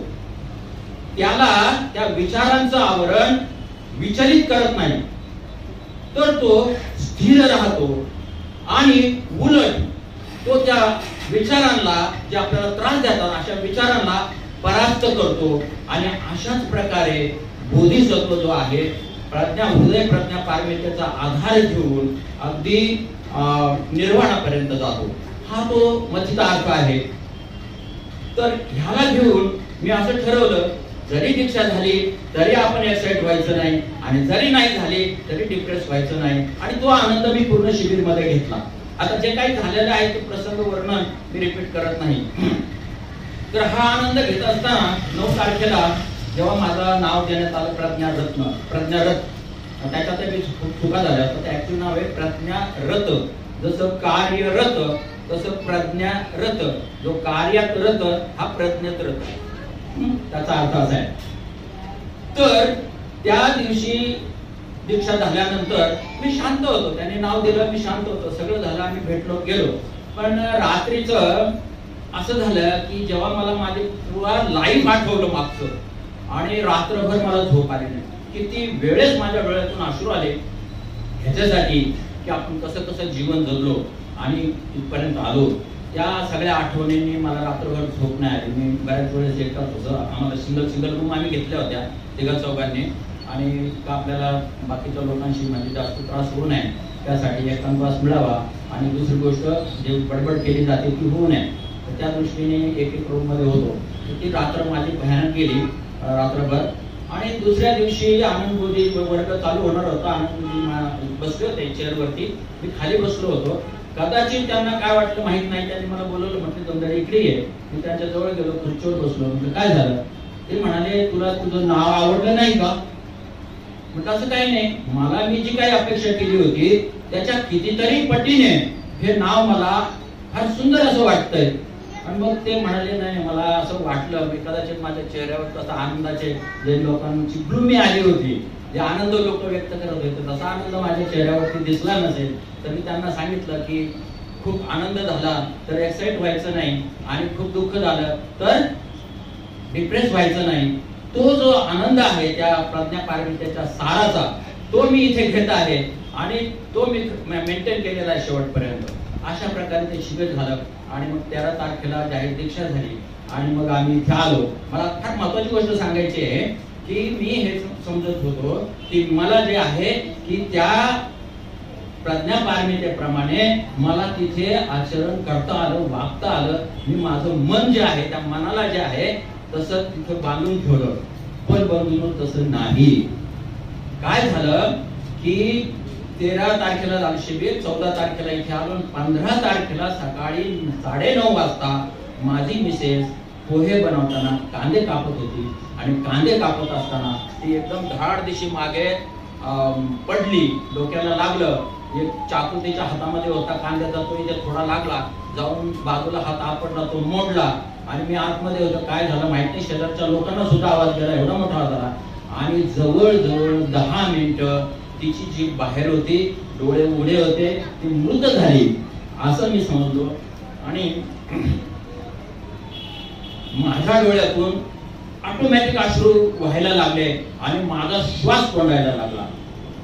त्याला त्या विचारांचं आवरण विचलित करत नाही, तर तो स्थिर राहतो आणि उलट तो त्या विचारांना जे आपल्याला त्रास देतात अशा विचारांना परास्त करतो. आणि अशाच प्रकारे बोधिसत्व जो आहे हृदय प्रज्ञा पारमितेचा आधार घेऊन अगदी निर्वाणापर्यंत जातो. हा तो मथित अर्थ आहे. तर ह्याला घेऊन मी असं ठरवलं जरी दीक्षा झाली तरी आपण एक्साइट व्हायचं नाही आणि जरी नाही झाली तरी डिप्रेस व्हायचं नाही. आणि तो आनंद मी पूर्ण शिबिर मध्ये घेतला. आता जे काही झालेलं आहे ते प्रसंग वर्णन मी रिपीट करत नाही. तर हा आनंद घेत असताना 9 तारखेला जेव्हा माझं नाव देण्यात आलं प्रज्ञारथ, त्याच्यात मी चुका झाल्या. तर ऍक्च्युअल नाव आहे प्रज्ञारथ. जसं कार्यरत तसं प्रज्ञारथ. जो कार्यात रत हा प्रज्ञेत रत, त्याचा अर्थ असा आहे. तर त्या दिवशी दीक्षा झाल्यानंतर मी शांत होतो. त्याने नाव दिलं, मी शांत होतो. सगळं झालं, आम्ही भेटलो गेलो. पण रात्रीचं असं झालं की जेव्हा मला माझे पुरा लाईफ आठवलं मागचं आणि रात्रभर मला झोप आली नाही. किती वेळेस माझ्या डोळ्यातून अश्रू आले ह्याच्यासाठी की आपण कसं कसं जीवन जगलो आणि इथपर्यंत आलो. त्या सगळ्या आठवणींनी मला रात्रभर झोप नाही आली. मी बऱ्याच वेळेस एकटाच होतो. आम्हाला सिंगल रूम आम्ही घेतल्या होत्या तिघा चौघांनी, आणि का आपल्याला बाकीच्या लोकांशी म्हणजे जास्त त्रास होऊ नये त्यासाठी एकांतवास मिळावा, आणि दुसरी गोष्ट जे बडबड केली जाते ती होऊ नये, तर त्या दृष्टीने एक रूममध्ये होतो. ती रात्र माझी भयानक गेली रात्रभर. आणि दुसऱ्या दिवशी आनंदबोधी वर्ग चालू होणार होता. आनंदबोधी बसले होते चेअरवरती, मी खाली बसलो होतो. कदाचित त्यांना काय वाटलं माहित नाही, त्यांनी मला बोलवलं, म्हटलं तुमच्या इकडे ये. मी त्यांच्या जवळ गेलो, खुर्चीवर बसलो. म्हटलं काय झालं? ते म्हणाले तुला तुझं नाव आवडलं नाही का? म्हटलं असं काही नाही, मला मी जी काही अपेक्षा केली होती त्याच्या कितीतरी पटीने हे नाव मला फार सुंदर असं वाटतंय. आणि मग ते म्हणाले नाही मला असं वाटलं, मी कदाचित माझ्या चेहऱ्यावर तसा आनंदाचे जे लोकांची ग्लुमी आली होती, जे आनंद लोक व्यक्त करत होते, तसा आनंद माझ्या चेहऱ्यावरती दिसला नसेल. तर मी त्यांना सांगितलं की खूप आनंद झाला तर एक्साइट व्हायचं नाही, आणि खूप दुःख झालं तर डिप्रेस व्हायचं नाही. तो जो आनंद आहे त्या प्रज्ञा पारमित्याच्या साराचा तो मी इथे घेत आहे, आणि तो मी मेंटेन केलेला आहे शेवटपर्यंत. अशा प्रकारे ते शिबिर झालं. आणि मग 13 तारखेला जाहीर दीक्षा झाली, आणि मग आम्ही इथे आलो. मला फार महत्वाची गोष्ट सांगायची आहे की मी हे समजत होतो की मला जे आहे की त्या प्रज्ञा पारमितेप्रमाणे मला तिथे आचरण करता आलं, वागता आलं. मी माझं मन जे आहे त्या मनाला जे आहे तसं तिथे बांधून ठेवलं. पण बंधून तसं नाही. काय झालं की 13 तारखेला झालं शिबिर, 14 तारखेला इथे आलो. 15 तारखेला सकाळी 9:30 वाजता माझी मिसेस पोहे बनवताना कांदे कापत होती, आणि कांदे कापत असताना ती एकदम धाड दिशी मागे पडली. डोक्याला लागलं. एक चाकू तिच्या हातामध्ये होता कांद्याचा, तो इथे थोडा लागला, जाऊन बाजूला हात आपटला, तो मोडला. आणि मी आतमध्ये होतो. काय झालं माहित नाही, शेजारच्या लोकांना सुद्धा आवाज गेला, एवढा मोठा आवाज आला. आणि जवळजवळ 10 मिनिटं तिची जीभ बाहेर होती, डोळे उघडे होते, ती मृत झाली असं मी समजलो. आणि माझ्या डोळ्यातून ऑटोमॅटिक अश्रू व्हायला लागले, आणि माझा श्वास कोंडायला लागला.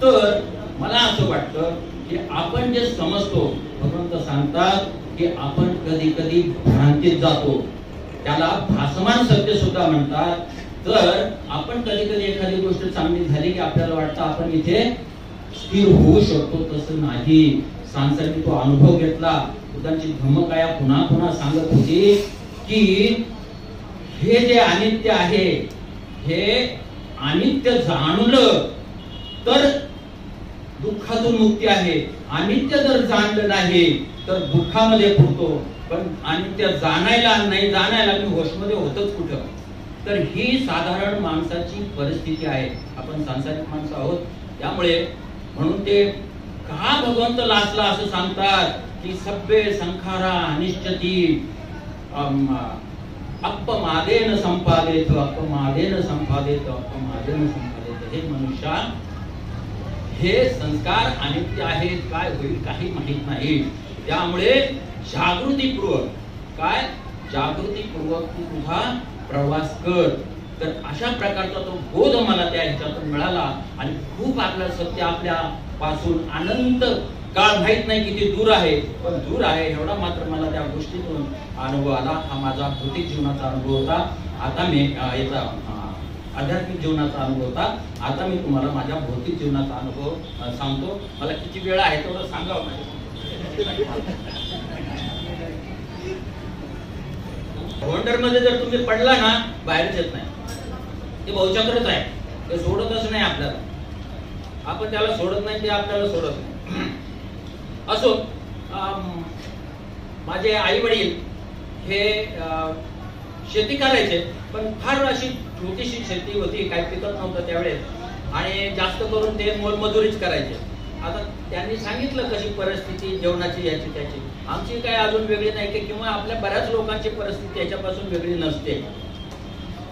तर मला असं वाटतं की आपण जे समजतो, भगवंत सांगतात की आपण कधी कधी भ्रांतीत जातो, त्याला भासमान सत्य सुद्धा म्हणतात. तर आपण कधी कधी एखादी गोष्ट चांगली झाली की आपल्याला वाटतं आपण इथे स्थिर होऊ शकतो. तसं नाही. सांसांनी तो अनुभव घेतला. बुद्धांची धम्मकाया पुन्हा पुन्हा सांगत होती की हे जे अनित्य आहे, हे अनित्य जाणलं तर दुःखातून मुक्ती आहे. अनित्य जर जाणलं नाही तर दुःखामध्ये पुरतो. पण अनित्य जाणायला नाही, जाणायला मी होशमध्ये होतच कुठं. तर ही साधारण माणसाची परिस्थिती आहे. आपण सांसारिक माणसं आहोत. त्यामुळे म्हणून ते का भगवंत लासला असं सांगतात की सभ्य संखारा अनिश्चती अपमादेन संपादित, अपमादेन संपादित, अपमादेन संपादित. हे मनुष्या, हे संस्कार अनित्य आहेत, काय होईल काही माहित नाही. त्यामुळे जागृतीपूर्वक जागृतीपूर्वक तू तुझा प्रवास कर. तर अशा प्रकारचा तो बोध मला त्या ह्याच्यातून मिळाला. आणि खूप आपलं सत्य आपल्या पासून अनंत काळ माहित नाही किती दूर आहे, पण दूर आहे एवढा मात्र मला त्या गोष्टीतून अनुभव आला. हा माझा भौतिक जीवनाचा अनुभव होता. आता मी याचा आध्यात्मिक जीवनाचा अनुभव होता. आता मी तुम्हाला माझ्या भौतिक जीवनाचा अनुभव सांगतो. मला किती वेळ आहे तेवढं सांगावं. वंडर मध्ये जर तुम्ही पडला ना, बाहेरच येत नाही. ते बहुचक्रच आहे, ते सोडतच नाही आपल्याला. आपण त्याला सोडत नाही, ते आपल्याला सोडत नाही. असो, माझे आई वडील हे शेती करायचे, पण फार अशी छोटीशी शेती होती, काही पिकत नव्हतं त्यावेळेस, आणि जास्त करून ते मोलमजुरीच करायचे. आता त्यांनी सांगितलं कशी परिस्थिती जेवणाची याची त्याची. आमची काय अजून वेगळी नाही की, किंवा आपल्या बऱ्याच लोकांची परिस्थिती याच्यापासून वेगळी नसते.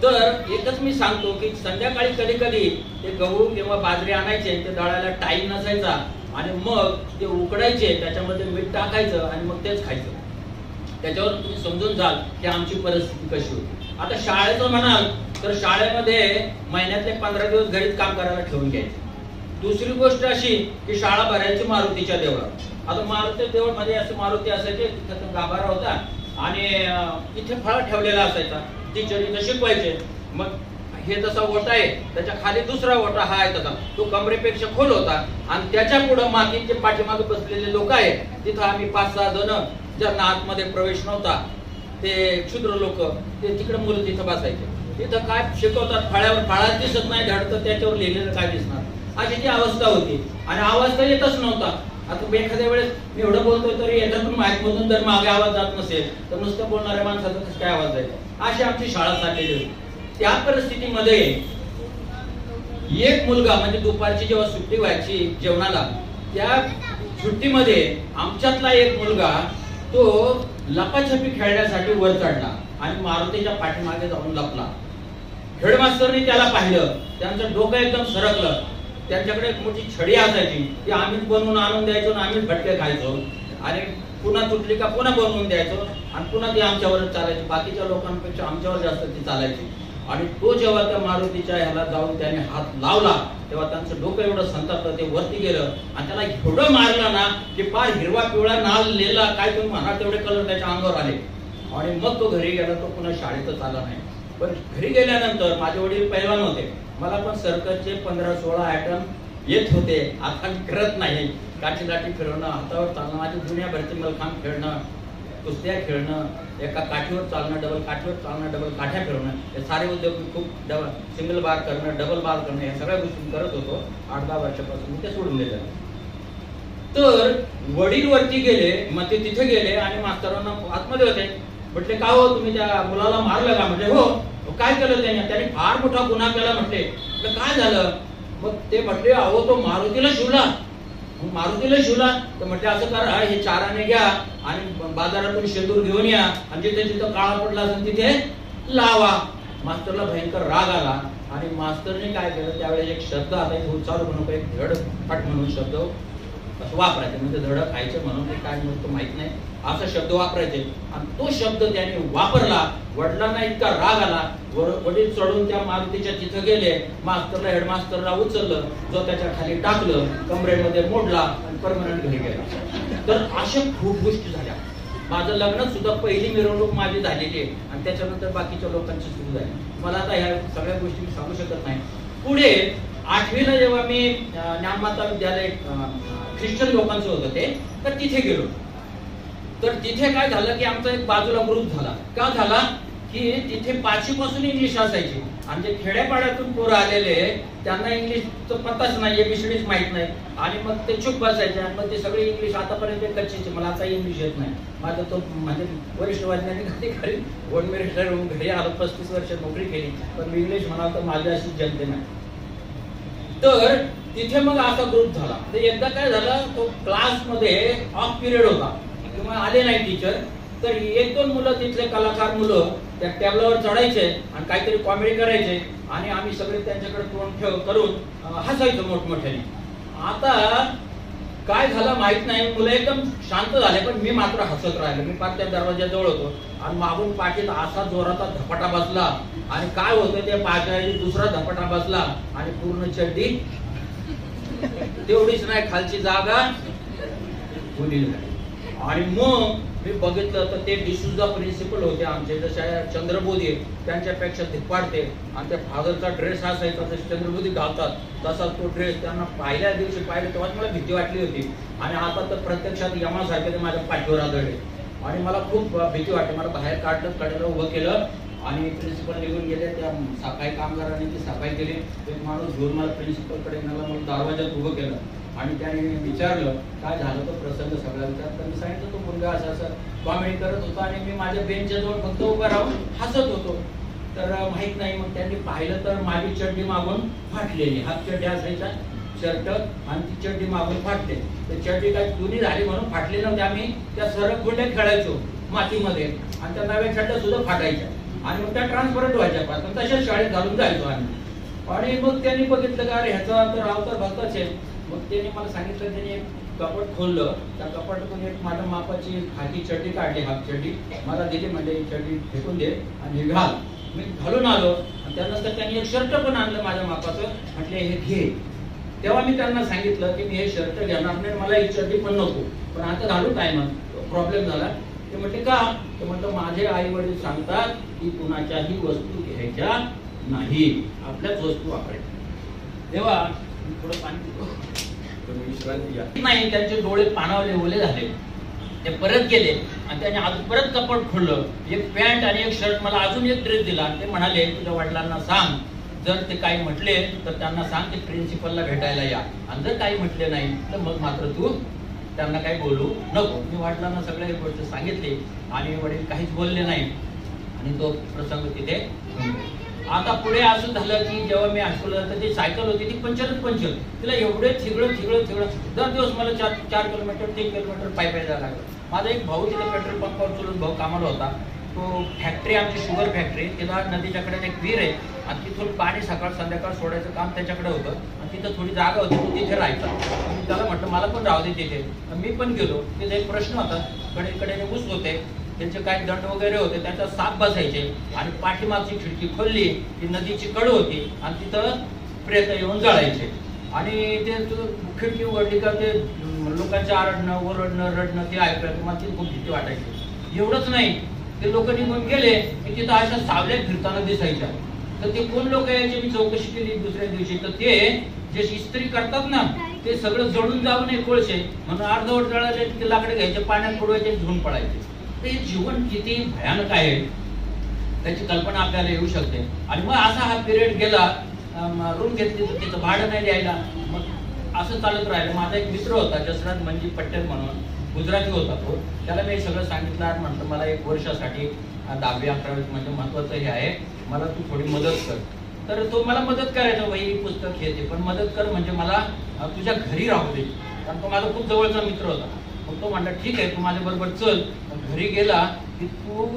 तर एकच मी सांगतो की संध्याकाळी कधी कधी ते गहू किंवा बाजरी आणायचे, ते दळायला टाइम नसायचा, आणि मग ते उकडायचे, त्याच्यामध्ये मीठ टाकायचं, आणि मग तेच खायचं. त्याच्यावर तुम्ही समजून जाल की आमची परिस्थिती कशी होती. आता शाळेचं म्हणाल तर शाळेमध्ये महिन्यातले 15 दिवस घरीच काम करायला ठेवून घ्यायचे. दुसरी गोष्ट अशी की शाळा भरायची मारुतीच्या देवळात. आता मारुती देवळ मध्ये असे मारुती असायचे, तिथं गाभारा होता आणि तिथे फळा ठेवलेला असायचा. टीचर इथं शिकवायचे. मग हे जसा ओटा आहे त्याच्या खाली दुसरा ओटा हा आहे तसा, तो कमरेपेक्षा खोल होता आणि त्याच्या पुढे मातीचे पाठीमागे बसलेले लोक आहेत. तिथं आम्ही 5-6 जण ज्यांना आतमध्ये प्रवेश नव्हता, ते क्षुद्र लोक, ते तिकडे मुलं तिथं बसायचे. तिथं काय शिकवतात, फळ्यावर फळाच दिसत नाही, धडतं त्याच्यावर लिहिलेलं काय दिसणार, अशी ती अवस्था होती. आणि आवाज तर येतच नव्हता. आता एखाद्या वेळेस मी एवढं बोलतोय तरी याच्यातून माईक मधून जर मागे आवाज जात नसेल तर नुसतं बोलणाऱ्या माणसाचा कसं काय आवाज जायचा, अशी आमची शाळा चाललेली होती. त्या परिस्थितीमध्ये एक मुलगा, म्हणजे दुपारची जेव्हा सुट्टी व्हायची जेवणाला, त्या सुट्टीमध्ये आमच्यातला एक मुलगा तो लपाछपी खेळण्यासाठी वर चढला आणि मारुतीच्या पाठीमागे जाऊन लपला. हेडमास्टरने त्याला पाहिलं, त्यांचं डोकं एकदम सरकलं. त्यांच्याकडे एक मोठी छडी असायची, ती आम्हीच बनवून आणून द्यायचो, आम्हीच भटके खायचो आणि पुन्हा तुटली का पुन्हा बनवून द्यायचो आणि पुन्हा ती आमच्यावरच चालायची. बाकीच्या लोकांपेक्षा आमच्यावर जास्त ती चालायची. आणि तो जेव्हा त्या मारुतीच्या ह्याला जाऊन त्याने हात लावला तेव्हा त्यांचं डोकं एवढं संतापलं, ते वरती गेलं आणि त्याला एवढं मारलं ना की फार हिरवा पिवळा नाल लेला काय तुम्ही म्हणा तेवढे कलर त्याच्या अंगावर आले. आणि मग तो घरी गेला. तो पुन्हा शाळेतच आला नाही. पण घरी गेल्यानंतर माझे वडील पैलवान होते. मला पण सर्कसचे 15-16 आयटम येत होते. आता मी करत नाही. काठी लाठी फिरवणं, हातावर चालणं, माझी जुन्या भरती मलखांब खेळणं, कुस्त्या खेळणं, एका काठीवर चालणं, डबल काठीवर चालणं, डबल काठ्या फिरवणं, हे सारे उद्योग मी खूप सिंगल बार करणं, डबल बार करणं, या सगळ्या गोष्टी करत होतो. 8-10 वर्षापासून मी ते सोडून दिलं. तर वडील वरती गेले. मग ते तिथे गेले आणि मास्तरांना आतमध्ये होते. म्हटले का हो तुम्ही त्या मुलाला मारलं का? म्हटले हो. काय केलं त्याने फार मोठा गुन्हा केला. म्हटले काय झालं? मग ते म्हटले अहो तो मारुतीला शिवला. तर म्हटले असं करा, हे 4 आणे घ्या आणि बाजारातून शेंदूर घेऊन या आणि जिथे जिथं काळा पडला असेल तिथे लावा. मास्तरला भयंकर राग आला आणि मास्तरने काय केलं, त्यावेळेस एक शब्द आता उच्चारू म्हणून एक धडपट म्हणून शब्द वापरायचे, म्हणजे धडक खायचे म्हणून ते काय नसतं माहित नाही, असा शब्द वापरायचे. आणि तो शब्द त्याने वापरला. वडिलांना इतका राग आला, वडील चढून त्या मारुतीच्या तिथं गेले. मास्तरला, हेडमास्तरला उचललं, जो त्याच्या खाली टाकलं, कमरेमध्ये मोडला आणि परमनंट घरी गेला. तर अशा खूप गोष्टी झाल्या. माझं लग्न सुद्धा पहिली मिरवणूक माझी झालेली आहे आणि त्याच्यानंतर बाकीच्या लोकांची सुरू झाली. मला आता ह्या सगळ्या गोष्टी मी सांगू शकत नाही. पुढे 8वीला जेव्हा मी ज्ञानमाता विद्यालय ख्रिश्चन लोकांचं होतं ते, तर तिथे गेलो. तर तिथे काय झालं की आमचा एक बाजूला ग्रुप झाला. का झाला की तिथे 5वी पासून इंग्लिश असायची आणि जे खेड्यापाड्यातून पोरं आलेले त्यांना इंग्लिशचं पत्ताच नाही, एबीसीडीच माहित नाही आणि मग ते चुप बसायचे आणि मग ते सगळे इंग्लिश आतापर्यंत कच्चीचे. मला आता इंग्लिश येत नाही. माझं तो म्हणजे वरिष्ठ वैज्ञानिक अधिकारी वन मिनिस्टर घरी आलो, 35 वर्ष नोकरी केली, पण इंग्लिश म्हणाल तर माझी अशी जमते नाही. तर तिथे मग असा ग्रुप झाला. तर एकदा काय झालं, तो क्लासमध्ये ऑफ पिरियड होता किंवा आले नाही टीचर, तर 1-2 मुलं तिथले कलाकार मुलं त्या टेबलावर चढायचे आणि काहीतरी कॉमेडी करायचे आणि आम्ही सगळे त्यांच्याकडे तोंड करून हसायचो मोठमोठ्याने. आता काय झालं माहित नाही, मुलं एकदम शांत झाले पण मी मात्र हसत राहिलो. मी पार त्या दरवाजाजवळ होतो आणि मागून पाठीत असा जोराचा धपाटा बसला आणि काय होतं ते पाठीत दुसरा धपाटा बसला आणि पूर्ण चड्डी तेवढीच नाही, खालची जागा फुली. आणि मग मी बघितलं तर ते डिसूजा प्रिन्सिपल होते आमचे, जसे चंद्रबोधी त्यांच्यापेक्षा धिप्पाडते आणि त्या फादरचा ड्रेस असायचा जसे चंद्रबोधी घालतात तसा तो ड्रेस. त्यांना पहिल्या दिवशी पाहिलं तेव्हाच मला भीती वाटली होती आणि आता तर प्रत्यक्षात यमासारखे ते माझ्या पाठीवर आदळले आणि मला खूप भीती वाटली. मला बाहेर काढलं, कडेला उभं केलं आणि प्रिन्सिपल निघून गेले. त्या सफाई कामगारांनी ती सफाई केली. एक माणूस घेऊन मला प्रिन्सिपलकडे नेला, मला दरवाजात उभं केलं आणि त्याने विचारलं काय झालं, तो प्रसंग सगळा विचार. तर मी सांगितलं तो मुलगा असं कॉमेडी करत होता आणि मी माझ्या बेंचच्या जवळ फक्त उभा राहून हसत होतो. तर माहित नाही, मग त्यांनी पाहिलं तर माझी चड्डी मागून फाटलेली, हाफ चड्डी असायचा शर्ट आणि ती चड्डी मागून फाटले. तर चड्डी काय जुनी झाली म्हणून फाटली नव्हती. आम्ही त्या सरक गुंड्या खेळायचो मातीमध्ये आणि त्या नव्या चड्ड्या सुद्धा फाटायच्या आणि मग त्या ट्रान्सपरंट व्हायच्या पासून तशाच शाळेत घालून जायचो आम्ही. आणि मग त्यांनी बघितलं का अरे ह्याचा तर राव तर भक्तच आहे. मग त्याने मला सांगितलं, त्याने एक कपाट खोललं, त्या कपाटातून एक माझ्या मापाची खाकी चड्डी काढली, हाफ चड्डी मला दिली, म्हणजे ही चड्डी फेकून दे आणि घाल. मी घालून आलो आणि त्यानंतर त्यांनी एक शर्ट पण आणलं माझ्या मापाचं. म्हटले हे घे. तेव्हा मी त्यांना सांगितलं की मी हे शर्ट घेणार नाही, मला ही चड्डी पण नको, पण आता घालू काय मग. प्रॉब्लेम झाला. ते म्हटले का. ते म्हटलं माझे आई वडील सांगतात की कुणाच्याही वस्तू घ्यायच्या नाही, आपल्याच वस्तू वापरायच्या. तेव्हा थोडं पाणी विश्रांती घ्या. नाही, त्यांचे डोळे पाणावले, ओले झाले. ते परत गेले आणि त्याने अजून परत कपाट खोललं. एक पॅन्ट आणि एक शर्ट, मला अजून एक ड्रेस दिला. ते म्हणाले तुझ्या वडिलांना सांग, जर ते काही म्हटले तर त्यांना सांग की प्रिन्सिपलला भेटायला या, आणि जर काही म्हटले नाही तर मग मात्र तू त्यांना काही बोलू नको. मी वडिलांना सगळ्या गोष्ट सांगितली आणि वडील काहीच बोलले नाही आणि तो प्रसंग तिथे. आता पुढे असं झालं की जेव्हा मी हायस्कूलला तर ती सायकल होती ती पंचर, तिला एवढे थिगळं दर दिवस मला 4 किलोमीटर 3 किलोमीटर पायी जायला लागलं. माझा एक भाऊ तिथे पेट्रोल पंपावर चलून भाऊ कामाला होता. तो फॅक्टरी आमची शुगर फॅक्टरी, तिला नदीच्याकडे एक विहीर आहे आणि तिथून पाणी सकाळ संध्याकाळ सोडायचं काम त्याच्याकडे होतं आणि तिथं थोडी जागा होती, तो तिथे राहायचा. मी त्याला म्हटलं मला पण राहू दे तिथे. मी पण गेलो. तिथे एक प्रश्न होता, कडेकडेने ऊस होते, त्यांचे काही दंड वगैरे होते, त्याचा साप बसायचे आणि पाठीमागची खिडकी खोलली की नदीची कड होती आणि तिथं प्रेत येऊन जळायचे आणि ते खिडकी उघडली का ते लोकांचे आरडणं ओरडणं रडणं ते ऐकायला मला ती खूप भीती वाटायची. एवढंच नाही, ते लोक निघून गेले की तिथं अशा सावल्या फिरताना दिसायच्या. तर ते कोण लोक यायचे मी चौकशी केली दुसऱ्या दिवशी, तर ते जे इस्त्री करतात ना ते सगळं जळून जाऊ नये कोळसे म्हणून अर्धवट जळाले ते लाकडे घ्यायचे, पाण्यात पडवायचे, धुवून पडायचे. ते जीवन किती भयानक आहे त्याची कल्पना आपल्याला येऊ शकते. आणि मग असा हा पिरियड गेला. रूम घेतली तर तिचं भाडं नाही द्यायला, मग असं चालत राहिलं. माझा एक मित्र होता जसराज मंजी पटेल म्हणून, गुजराती होता तो. त्याला मी सगळं सांगितलं. म्हटलं मला 1 वर्षासाठी 10वी 11वी म्हणजे महत्वाचं हे आहे, मला तू थोडी मदत कर. तर तो मला मदत करायचा, वही पुस्तक हे ते, पण मदत कर म्हणजे मला तुझ्या घरी राहू दे, कारण तो माझा खूप जवळचा मित्र होता. मग तो म्हणला ठीक आहे तू माझ्या बरोबर चल. घरी गेला की तू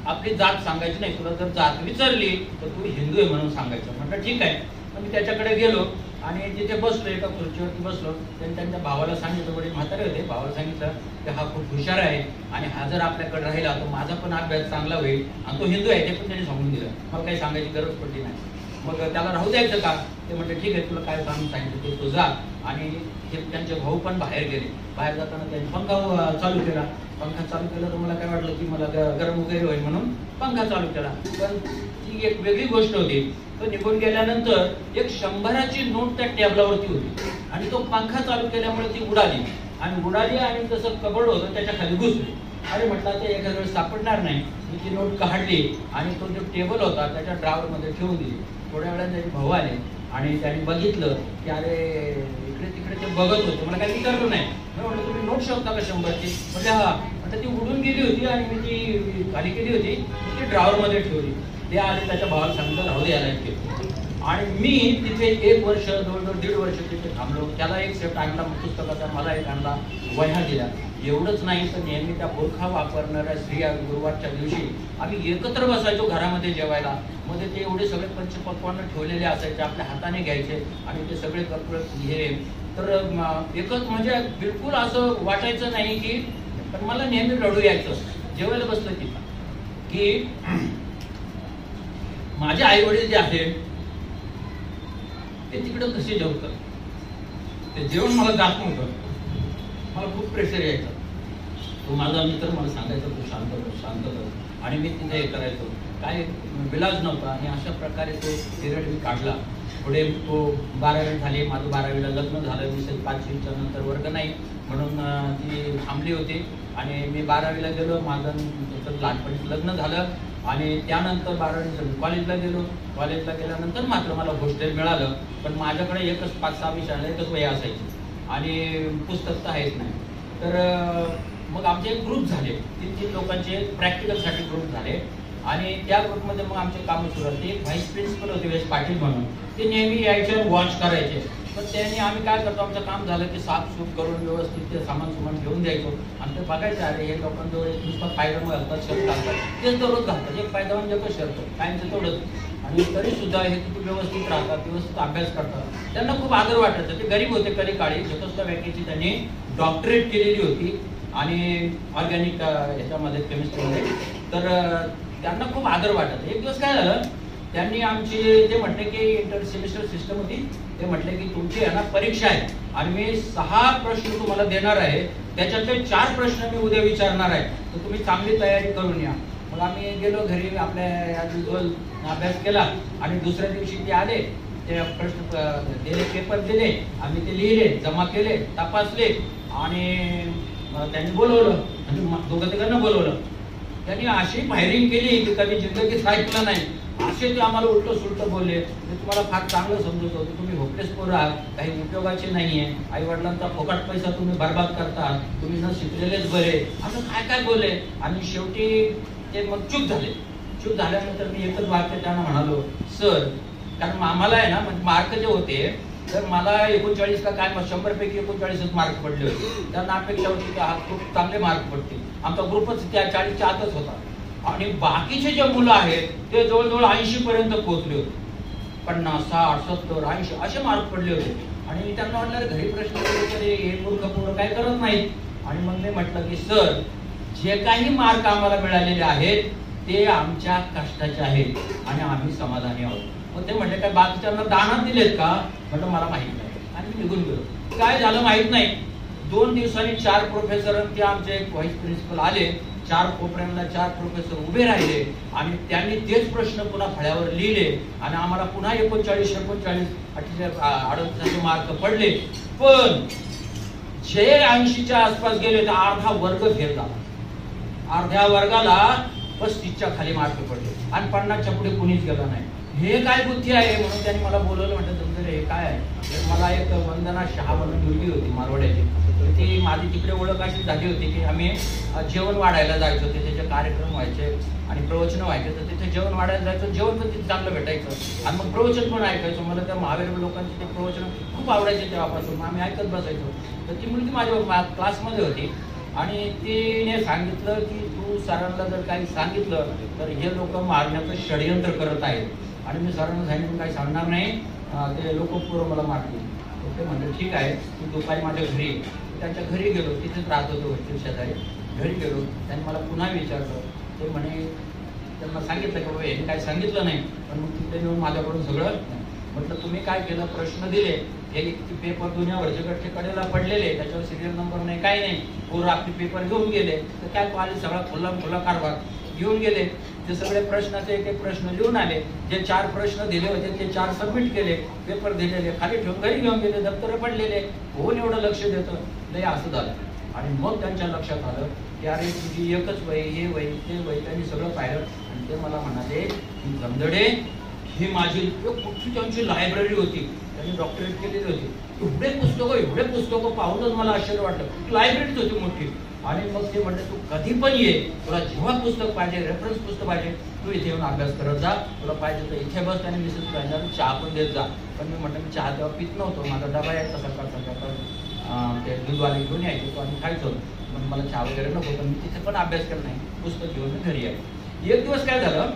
आपली जात सांगायची नाही, तुला जर जात विचारली तर तू हिंदू आहे म्हणून सांगायचं. म्हटलं ठीक आहे. मग मी त्याच्याकडे गेलो आणि तिथे बसलो, एका खुर्चीवरती बसलो. त्यांनी त्यांच्या भावाला सांगितलं, वडील म्हातारे होते, भावाला सांगितलं की हा खूप हुशार आहे आणि हा जर आपल्याकडे राहिला तर माझा पण अभ्यास चांगला होईल आणि तो हिंदू आहे ते पण त्यांनी सांगून दिलं. मला काही सांगायची गरज पडली नाही. मग त्याला राहू द्यायचं का. ते म्हटलं ठीक आहे तुला काय काम सांगितलं ते तू जा. आणि ते त्यांचे भाऊ पण बाहेर गेले. बाहेर जाताना त्यांनी पंखा चालू केला. पंखा चालू केला तर मला काय वाटलं की मला गरम वगैरे होईल म्हणून पंखा चालू केला, पण ती एक वेगळी गोष्ट होती. तो निघून गेल्यानंतर एक 100ची नोट त्या टेबलावरती होती आणि तो पंखा चालू केल्यामुळे ती उडाली आणि जसं कबड होतं त्याच्या खाली घुसली. अरे म्हटलं ते एखाद्या वेळेस सापडणार नाही. मी ती नोट काढली आणि तो जो टेबल होता त्याच्या ड्रावर मध्ये ठेवून दिली. थोड्या वेळात त्याचे भाऊ आले आणि त्यांनी बघितलं की अरे इकडे तिकडे ते बघत होते. मला काही विचारलं नाही. मी म्हटलं तुम्ही नोट शोधता का 100ची. म्हणजे हा. म्हटलं ती उडून गेली होती आणि मी ती खाली केली होती, ती ड्रावर मध्ये ठेवली. ते आले त्याच्या भावाला सांगितलं राहू द्यायला इतके. आणि मी तिथे 1 वर्ष जवळजवळ 1.5 वर्ष तिथे थांबलो. त्याला एक सेट आणला पुस्तकाचा, मला एक आणला, वह्या दिल्या. एवढंच नाही तर नेहमी त्या बुरखा वापरणाऱ्या स्त्रिया गुरुवारच्या दिवशी आम्ही एकत्र बसायचो घरामध्ये जेवायला. मध्ये ते एवढे सगळे पंचपक्वान्न ठेवलेले असायचे, आपल्या हाताने घ्यायचे आणि ते सगळे कपडे हे. तर एकच म्हणजे बिलकुल असं वाटायचं नाही की, पण मला नेहमी रडू यायचं जेवायला बसलं तिथं की माझे आई वडील जे आहेत ते तिकडं कसे जेवतात. ते जेवण मला जात नव्हतं, मला खूप प्रेशर यायचं. तो माझा मित्र मला सांगायचा तू शांत कर आणि मी तिथे हे करायचो. काय विलाज नव्हता आणि अशा प्रकारे तो पिरियड मी काढला. पुढे तो 12वी झाली. माझं 12वीला लग्न झालं. 5वीच्या नंतर वर्ग नाही म्हणून ती थांबली होती आणि मी 12वीला गेलो. माझं त्याचं लहानपणी लग्न झालं आणि त्यानंतर 12वी कॉलेजला गेलो. कॉलेजला गेल्यानंतर मात्र मला हॉस्टेल मिळालं, पण माझ्याकडे एकच 5-6 विषयाला एकच वही असायची आणि पुस्तक तर आहेच नाही. तर मग आमचे एक ग्रुप झाले, 3 लोकांचे प्रॅक्टिकलसाठी ग्रुप झाले आणि त्या ग्रुपमध्ये मग आमचे कामं सुरू झाले. एक व्हाईस प्रिन्सिपल होते वेश पाटील म्हणून, ते नेहमी यायचे वॉच करायचे. पण त्यांनी आम्ही काय करतो, आमचं काम झालं की साफसूफ करून व्यवस्थित ते सामान घेऊन द्यायचो आणि ते बघायचं अरे हे लोकांजवळ नुसतं पायदम घालतात, शर्ट घालतात, तेच दररोज घालतात. एक पायदा म्हणजे शर्ट कायमचं तेवढंच. आणि तरी सुद्धा हे किती व्यवस्थित राहतात, व्यवस्थित अभ्यास करतात. त्यांना खूप आदर वाटायचा. ते गरीब होते कधी काळी. चेकोस्लोवाकियाची त्यांनी डॉक्टरेट केलेली होती आणि ऑर्गॅनिक ह्याच्यामध्ये केमिस्ट्रीमध्ये. तर त्यांना खूप आदर वाटत. एक दिवस काय झालं, त्यांनी आमची ते म्हटले की इंटर सेमिस्टर सिस्टम होती, ते म्हटले की तुमची आहे ना परीक्षा आहे आणि मी 6 प्रश्न तुम्हाला देणार आहे, त्याच्यातले 4 प्रश्न मी उद्या विचारणार आहे, तर तुम्ही चांगली तयारी करून या. मग आम्ही गेलो घरी, आपल्या अभ्यास केला आणि दुसऱ्या दिवशी ते आले, ते प्रश्न दिले, पेपर दिले, आम्ही ते लिहिले, जमा केले, तपासले आणि त्यांनी बोलवलं, म्हणजे दोघं तिघांना बोलवलं. त्यांनी अशी फायरिंग केली की कधी जिंदगीत ऐकलं नाही. असे ते आम्हाला उलट सुलट बोलले, मी तुम्हाला फार चांगलं समजत होतो, तुम्ही होपलेस पोरं आहात, काही उपयोगाचे नाहीये, आई वडिलांचा फुकट पैसा तुम्ही बर्बाद करता, तुम्ही न शिकलेलेच बरे, असं काय काय बोलले. आणि शेवटी ते मग चूप झाले. चूप झाल्यानंतर मी एकच वाक्य त्यांना म्हणालो, सर, कारण आम्हाला आहे ना म्हणजे मार्क जे होते, तर मला 39 का काय 100 पैकी 39 मार्क पडले होते. त्यांना अपेक्षा होती की हा खूप चांगले मार्क पडतील. आमचा ग्रुपच त्या 40च्या आतच होता आणि बाकीचे जे मुलं आहेत ते जवळजवळ 80 पर्यंत पोहोचले होते. 50, 60, 70, 80 असे मार्क पडले होते. आणि त्यांना वाटलं घरी प्रश्न केले तरी हे मूर्ख पोरं काय करत नाहीत. आणि मग मी म्हटलं की सर, जे काही मार्क आम्हाला मिळालेले आहेत ते आमच्या कष्टाचे आहेत आणि आम्ही समाधानी आहोत. मग ते म्हटले काय बाकीच्यांना दाना दिलेत का? म्हटलं मला माहित नाही. आणि मी निघून गेलो. काय झालं माहित नाही. 2 दिवसांनी 4 प्रोफेसर ते आमचे एक व्हाईस प्रिन्सिपल आले. 4 कोपऱ्यांना 4 प्रोफेसर उभे राहिले आणि त्यांनी तेच प्रश्न पुन्हा फळ्यावर लिहिले आणि आम्हाला पुन्हा 39, 39, 38 मार्क पडले. पण जे 80च्या आसपास गेले तर अर्धा वर्ग फेल झाला. अर्ध्या वर्गाला 35च्या खाली मार्क पडले आणि 50च्या पुढे कुणीच गेला नाही. हे काय बुद्धी आहे म्हणून त्यांनी मला बोलवलं. म्हटलं तुमचं हे काय आहे? तर मला एक वंदना शहा म्हणून मुलगी होती मारवाड्याची, तर ती माझी तिकडे ओळख अशी झाली होती की आम्ही जेवण वाढायला जायचो, त्याचे कार्यक्रम व्हायचे आणि प्रवचन व्हायचे, तर तिथे जेवण वाढायला जायचं, जेवण पण तिथे चांगलं भेटायचं आणि मग प्रवचन पण ऐकायचो. मला त्या महावीर लोकांचे ते प्रवचन खूप आवडायचे तेव्हापासून, आम्ही ऐकत बसायचो. तर ती मुलगी माझ्या क्लासमध्ये होती आणि तिने सांगितलं की तू सरांना जर काही सांगितलं तर हे लोक मारण्याचं षडयंत्र करत आहेत. आणि मी सरांना सांगितलं काही सांगणार नाही, ते लोक पोरं मला मारतील. ते म्हणले ठीक आहे, तू दुपारी माझ्या घरी. त्यांच्या घरी गेलो, तिथेच राहत होतो हॉस्टेल शेजारी. घरी गेलो, त्यांनी मला पुन्हा विचारलं. ते म्हणे, त्यांना सांगितलं की बाबा हे काही सांगितलं नाही, पण मग तिथे येऊन माझ्याकडून सगळं. म्हटलं तुम्ही काय केलं, प्रश्न दिले, हे पेपर दुनियावरचे गठ्ठे कडेला पडलेले, त्याच्यावर सिरियल नंबर नाही, काही नाही, पोरं आपले पेपर घेऊन गेले. तर काय कॉलेज सगळा खुला कारभार घेऊन गेले. ते सगळे प्रश्नाचे एक प्रश्न लिहून आले. जे 4 प्रश्न दिले होते ते 4 सबमिट केले, पेपर दिलेले खाली ठेवून घरी घेऊन गेले, दप्तर पडलेले. कोण एवढं लक्ष देतं? नाही, असं झालं. आणि मग त्यांच्या लक्षात आलं की अरे तुझी एकच वय, हे वय, ते वय. त्यांनी सगळं पाहिलं आणि ते मला म्हणाले की जमदडे, ही माझी कुठची त्यांची लायब्ररी होती, त्यांनी डॉक्टरेट केलेली होती. एवढे पुस्तकं पाहूनच मला आश्चर्य वाटलं. लायब्ररीच होती मोठी. आणि मग ते म्हणले तू कधी पण ये, तुला जेव्हा पुस्तक पाहिजे, रेफरन्स पुस्तक पाहिजे, तू इथे येऊन अभ्यास करत जा, तुला पाहिजे तर इथे बस. आणि मिसेस पाहिजे चहा पण देत जा. पण मी म्हटलं मी चहा तेव्हा पित नव्हतो, माझा डबा यायचा सकाळ ते दूधवाले घेऊन यायचे, तो आम्ही खायचो. पण मला चहा वगैरे नको, पण मी तिथे पण अभ्यास केला नाही, पुस्तक घेऊन मी घरी आहे. एक दिवस काय झालं,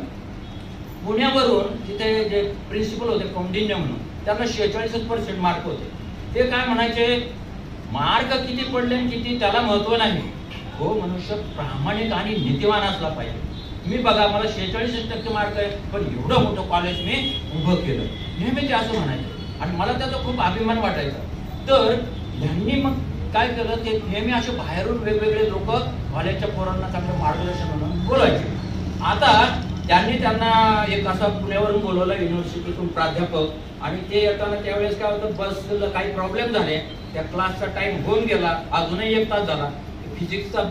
पुण्यावरून तिथे जे प्रिन्सिपल होते कौंडिन्य म्हणून, त्यांना 46% मार्क होते. ते काय म्हणायचे, मार्क किती पडले आणि किती त्याला महत्व नाही, हो मनुष्य प्रामाणिक आणि नीतिवान असला पाहिजे. मी बघा मला 46% मार्क आहे, पण एवढं मोठं कॉलेज मी उभं केलं. नेहमी ते असं म्हणायचं आणि मला त्याचा खूप अभिमान वाटायचा. तर यांनी मग काय केलं, ते नेहमी असे बाहेरून वेगवेगळे लोक कॉलेजच्या पोरांना चांगलं मार्गदर्शन म्हणून बोलायचे. आता त्यांना एक असा पुण्यावरून बोलवलं, युनिव्हर्सिटीतून प्राध्यापक. आणि ते येताना त्यावेळेस काय होतं, बसला काही प्रॉब्लेम झाले, त्या क्लासचा टाइम होऊन गेला, अजूनही 1 तास झाला. फिजिक्सचा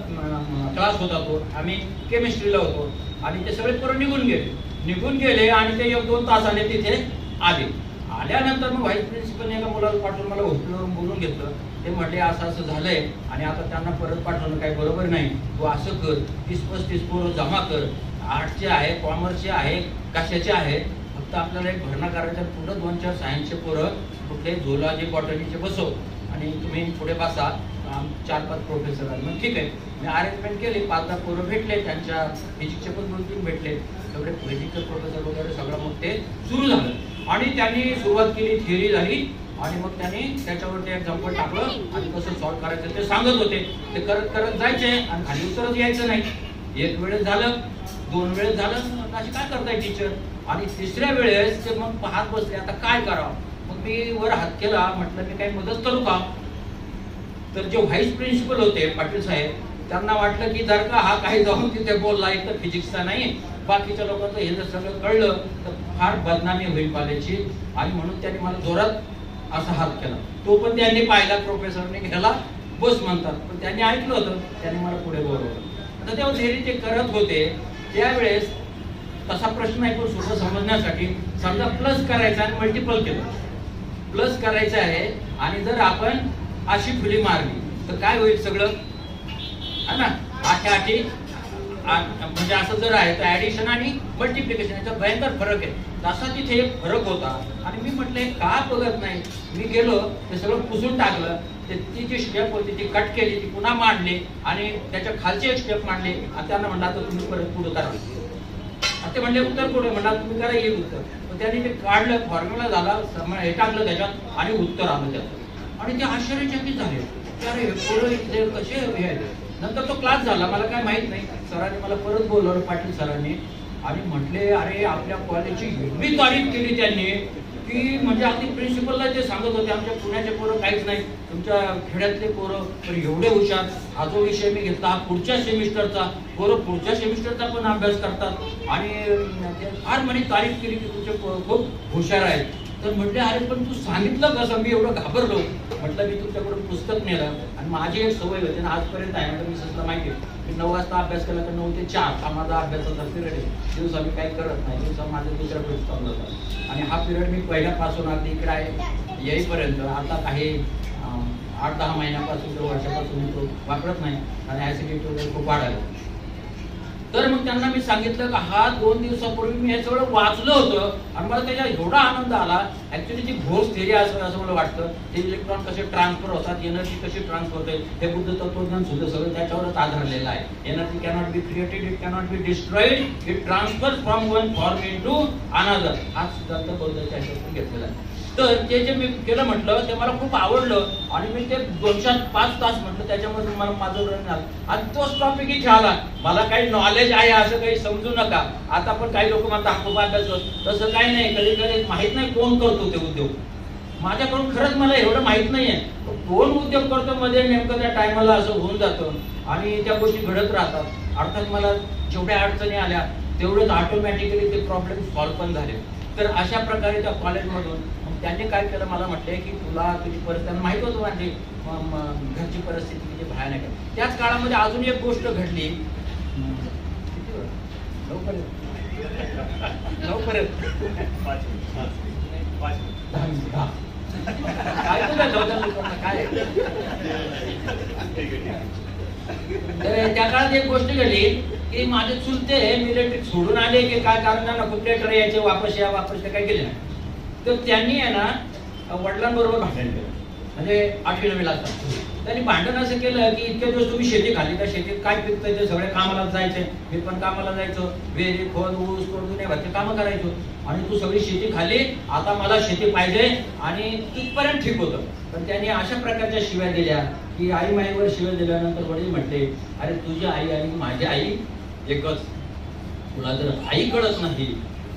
क्लास होता तो, आम्ही केमिस्ट्रीला होतो. आणि ते सगळे पोरं निघून गेले आणि ते 1-2 तासाने तिथे आले. आल्यानंतर मग व्हाईस प्रिन्सिपलने एका मुलाला पाठवून मला हॉस्टेलवरून बोलून घेतलं. ते म्हटले असं झालंय आणि आता त्यांना परत पाठवणं काही बरोबर नाही, तू असं कर, 30-35 पोरं जमा कर, आर्टचे आहे, कॉमर्सचे आहे, कशाचे आहे, फक्त आपल्याला एक भरणा करायच्या पुढं 2-4 सायन्सचे पोरं कुठले झोलॉजी बॉटनीचे बसव आणि तुम्ही पुढे बसा. 4-5 प्रोफेसर आले. मग ठीक आहे, मी अरेंजमेंट केली. 5-10 पोरं भेटले, त्यांच्या फिजिक्सचे पण 2-3 भेटले, सगळे फिजिक्सचे प्रोफेसर वगैरे सगळं. मग ते सुरू झालं आणि त्यांनी सुरुवात केली, थिअरी झाली आणि मग त्यांनी त्याच्यावरती एक्झाम्पल टाकलं आणि कसं सॉल्व्ह करायचं ते सांगत होते. ते करत जायचे आणि खाली उत्तरच यायचं नाही. एक वेळेस झालं, 2 वेळेस झालं, अशी काय करताय टीचर? आणि तिसऱ्या वेळेस ते मग पाहत बसले, आता काय करावं? मग मी वर हात केला, म्हटलं मी काही मदत करू का? तर जे व्हाईस प्रिन्सिपल होते पाटील साहेब, त्यांना वाटलं की जर का हा काही जाऊन तिथे बोलला, एक तर फिजिक्सचा नाही, बाकीच्या लोकांचं हे जर सगळं कळलं तर फार बदनामी होईल कॉलेजची, आणि म्हणून त्यांनी मला जोरात असा हात केला. तो पण त्यांनी पाहिला, प्रोफेसरने घ्यायला बस म्हणतात, पण त्यांनी ऐकलं होतं, त्यांनी मला पुढे बोलवलं. आता तेव्हा थेरी ते करत होते त्यावेळेस तसा प्रश्न आहे, पण सोपं समजण्यासाठी समजा प्लस करायचा आणि मल्टिपल केलं. प्लस करायचं आहे आणि जर आपण अशी फुली मारली तर काय होईल सगळं, है ना? 8 म्हणजे असं जर आहे तर ऍडिशन आणि मल्टिप्लिकेशन याच्यात भयंकर फरक आहे. तसा तिथे एक फरक होता आणि मी म्हटलं का बघत नाही. मी गेलो, ते सगळं पुसून टाकलं, ती जी स्टेप होती ती कट केली, ती पुन्हा मांडली आणि त्याच्या खालची एक स्टेप मांडली आणि त्यांना म्हणला तर तुम्ही परत पुढे करा. ते म्हणले उत्तर पुढे, म्हणला तुम्ही करा येईल उत्तर. पण त्यांनी ते काढलं, फॉर्म्युला झाला, हे टाकलं त्याच्यात आणि उत्तर आलं त्यात, आणि ते आश्चर्यचकित झाले की अरे पोरं कसे हे. नंतर तो क्लास झाला, मला काय माहित नाही, सरांनी मला परत बोलवलं, पाटील सरांनी, आणि म्हटले अरे आपल्या कॉलेजची एवढी तारीफ केली त्यांनी की म्हणजे अगदी प्रिन्सिपलला जे सांगत होते, आमच्या पुण्याचे पोरं काहीच नाही, तुमच्या खेड्यातले पोरं तर एवढे हुशार. हा जो विषय मी घेतला हा पुढच्या सेमिस्टरचा, पोरं पुढच्या सेमिस्टरचा पण अभ्यास करतात आणि फार म्हणे तारीफ केली की तुमचे खूप हुशार आहेत. तर म्हटले अरे पण तू सांगितलं कसं? मी एवढं घाबरलो. म्हटलं मी तुमच्याकडून पुस्तक नेलं आणि माझी एक सवय होती ना आजपर्यंत आहे, म्हणजे मिसेसला माहिती आहे की 9 वाजता अभ्यास केला तर 9 ते 4 हा माझा अभ्यासाचा पिरियड आहे. दिवसा मी काही करत नाही, दिवसा माझं दुसऱ्या पिरियड चालू होता आणि हा पिरियड मी पहिल्यापासून अगदी इकडे आहे येईपर्यंत आता काही 8-10 महिन्यापासून किंवा वर्षापासून मी तो वापरत नाही आणि ऍसिडिटी वगैरे खूप वाढायला. तर मग त्यांना मी सांगितलं की हा 2 दिवसापूर्वी मी हे सगळं वाचलं होतं आणि मला त्याचा एवढा आनंद आला. ऍक्च्युली ती घोष थेरी असं मला वाटतं, ते इलेक्ट्रॉन कसे ट्रान्सफर होतात, एनर्जी कशी ट्रान्सफर होते, हे बुद्ध तत्वज्ञान सुद्धा सगळं त्याच्यावरच आधारलेलं आहे. Energy cannot be created, it cannot be destroyed, it transfer from one form into another. हा सिद्धांत बौद्धाच्या ह्याच्यातून घेतलेला आहे. तर ते जे मी केलं म्हटलं ते मला खूप आवडलं आणि मी ते 2-5 तास म्हटलं त्याच्यामध्ये मला माझं रन झालं आणि तोच टॉपिक इथे आला. मला काही नॉलेज आहे असं काही समजू नका. आता पण काही लोक म्हणतात खूप अभ्यास, तसं काही नाही. कधी कधी माहित नाही कोण करतो ते उद्योग. माझ्याकडून खरंच मला एवढं माहित नाहीये कोण उद्योग करतो मध्ये नेमकं त्या टायमाला असं होऊन जातं आणि त्या गोष्टी घडत राहतात. अर्थात मला जेवढ्या अडचणी आल्या तेवढेच ऑटोमॅटिकली ते प्रॉब्लेम सॉल्व्ह पण झाले. तर अशा प्रकारे त्या कॉलेजमधून त्यांनी काय केलं, मला म्हटले की तुला तुझी परिस्थिती माहित होतं, माझी घरची परिस्थिती किती भयानक आहे. त्याच काळामध्ये अजून एक गोष्ट घडली. त्या काळात एक गोष्ट घडली की माझे चुलते मिलिटरी सोडून आले की काय कारण कुठले लेटर यायचे, वापस या काय केले नाही. तर त्यांनी आहे ना वडिलांबरोबर भांडण केलं, म्हणजे 8वी-9वीला असतात. त्यांनी भांडण असं केलं की इतके दिवस तुम्ही शेती खाली, त्या शेतीत काय पिकतं ते सगळे कामाला जायचे, मी पण कामाला जायचो, वेरी खोद ऊस तोडून भरते कामं करायचो आणि तू सगळी शेती खाली, आता मला शेती पाहिजे आणि तिथपर्यंत ठीक होतं. पण त्यांनी अशा प्रकारच्या शिव्या दिल्या की आई माईवर शिव्या दिल्यानंतर वडील म्हटले अरे तुझी आई आणि माझी आई एकच, तुला जर आई कळत नाही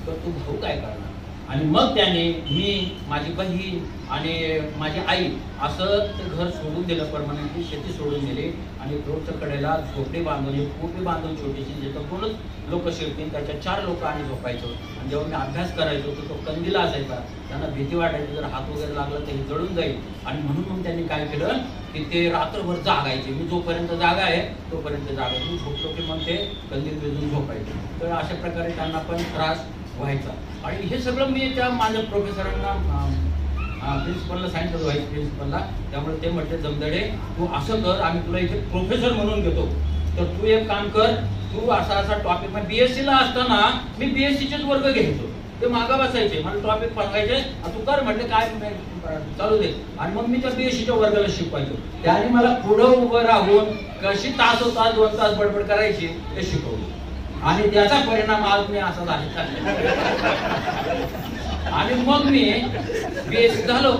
तर तू भाऊ काय करणार. आणि मग त्याने मी, माझी बहीण आणि माझी आई असं ते घर सोडून दिलं, परमनंटली शेती सोडून दिली आणि रोडच्या कडेला झोपडी बांधून, कोपी बांधून छोटीशी, जिथं कोणच लोक शिरतील त्याच्या 4 लोक आम्ही झोपायचो. आणि जेव्हा मी अभ्यास करायचो तर तो कंदीला असायचा, त्यांना भीती वाटायची जर हात वगैरे लागला तर हे जळून जाईल. आणि म्हणून मग त्यांनी काय केलं की ते रात्रभर जागायचे. मी जोपर्यंत जागा आहे तोपर्यंत जागायचे, मी झोपलो की मग ते कंदील भिजून झोपायचे. तर अशा प्रकारे त्यांना पण त्रास व्हायचा. आणि हे सगळं मी त्या माझ्या प्रोफेसरांना, प्रिन्सिपलला सांगितलं, व्हाईस प्रिन्सिपलला. त्यामुळे ते म्हटले जमदडे तू असं कर, आम्ही तुला इथे प्रोफेसर म्हणून घेतो, तर तू एक काम कर, तू असा टॉपिक, BSc-ला असताना मी BSc-चेच वर्ग घ्यायचो, ते मागं बसायचे, मला टॉपिक सांगायचे, तू कर म्हटले काय चालू दे. आणि मग मी त्या BSc-च्या वर्गाला शिकवायचो. त्याने मला पुढं उभं राहून कशी तास 2 तास बडबड करायची ते शिकवलं आणि त्याचा परिणाम आज मी असा झाला. आणि मग मी BSc झालो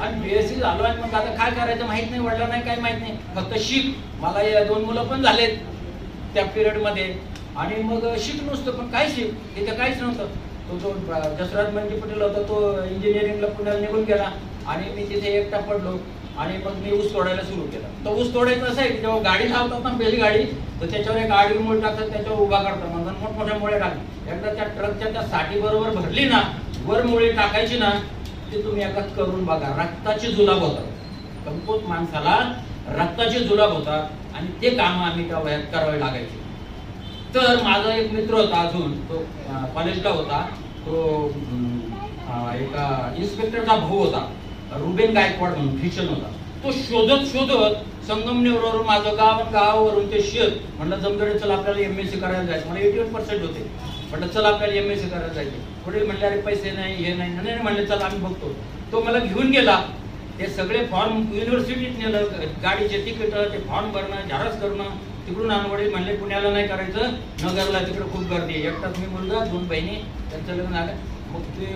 आणि BSc झालो आणि मग आता काय करायचं माहित नाही, वडिलांना नाही काय माहित नाही, फक्त शिक. मला 2 मुलं पण झालेत त्या पिरियड मध्ये आणि मग शिक नुसतं, पण काय शिक तिथे काहीच नव्हतं. तो जसराज म्हणजे पटेल होता, तो इंजिनिअरिंगला पुण्याला निघून गेला आणि मी तिथे एकटा पडलो. आणि मग मी ऊस तोडायला सुरू केला. तर ऊस तोडायचं असं आहे की जेव्हा गाडी लावतात ना बैलगाडी, तर त्याच्यावर एक आडवी मुळे टाकतात, त्याच्यावर उभा करतात, म्हणजे मोठमोठ्या मुळे टाकतात. एकदा त्या ट्रकच्या त्या साठी बरोबर भरली ना, वर मुळे टाकायची ना, ते तुम्ही एका करून बघा, रक्ताची जुलाब होतात. कमकुवत माणसाला रक्ताची जुलाब होतात आणि ते काम आम्ही त्या वयात करावे लागायचे. तर माझा एक मित्र होता अजून, तो कॉलेजला होता, तो एका इन्स्पेक्टरचा भाऊ होता, रुबेन गायकवाड म्हणून ख्रिश्चन होता. तो शोधत शोधत संगमनेरवरून माझं गावावरून ते शेत, म्हणलं जमदडे चल आपल्याला MSc करायला जायचं. मला 81% होते. म्हटलं चल आपल्याला MSc करायला जायचे. पुढे म्हणले अरे पैसे नाही, हे नाही. नाही म्हणले चल आम्ही बघतो. तो मला घेऊन गेला. ते सगळे फॉर्म युनिव्हर्सिटीत नेलं, गाडीचे तिकीट, ते फॉर्म भरणं, झेरॉक्स करणं. तिकडून आणवडे म्हणले पुण्याला नाही करायचं, नगरला, तिकडे खूप गर्दी आहे. एकटाच मी मुलगा, 2 बहिणी, त्यांचं लग्न झालं. मग ते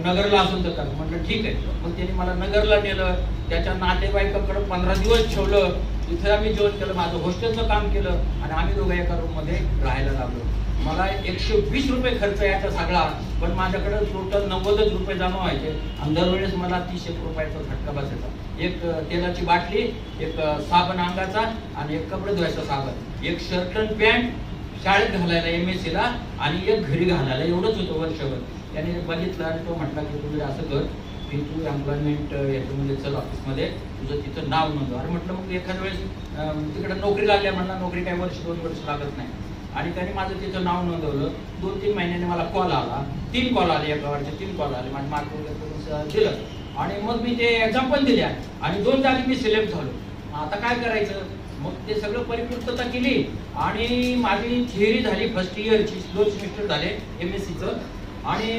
नगरला असून तर म्हटलं ठीक आहे. मग त्यांनी मला नगरला नेलं, त्याच्या नातेवाईकाकडे 15 दिवस ठेवलं. तिथे आम्ही जेवण केलं, माझं हॉस्टेलचं काम केलं आणि आम्ही दोघं एका रूममध्ये राहायला लागलो. मला 120 रुपये खर्च याचा सगळा, पण माझ्याकडे टोटल 90 रुपये जमा व्हायचे आणि दरवेळेस मला 30 रुपयाचा झटका बसायचा. एक तेलाची बाटली, एक साबण अंगाचा आणि एक कपडे धुवायचा साबण, एक शर्ट आणि पॅन्ट शाळेत घालायला MScला आणि एक घरी घालायला, एवढंच होतं वर्षभर. त्याने बघितलं आणि तो म्हटला की तुम्ही असं कर की तू एम्प्लॉयमेंट याच्यामध्ये चल ऑफिसमध्ये, तुझं तिथं नाव नोंदव. अरे म्हटलं मग एखाद्या वेळेस तिकडे नोकरी लागल्या, म्हणला नोकरी काही 1-2 वर्ष लागत नाही. आणि त्याने माझं तिथं नाव नोंदवलं. 2-3 महिन्याने मला कॉल आला, 3 कॉल आले, एका वर्षी 3 कॉल आले. माझं मार्क वगैरे दिलं आणि मग मी ते एक्झाम पण दिल्या आणि 2 जागी मी सिलेक्ट झालो. आता काय करायचं, मग ते सगळं परिपूर्तता केली आणि माझी थिअरी झाली फर्स्ट इयरची, 2 सेमिस्टर झाले MScचं आणि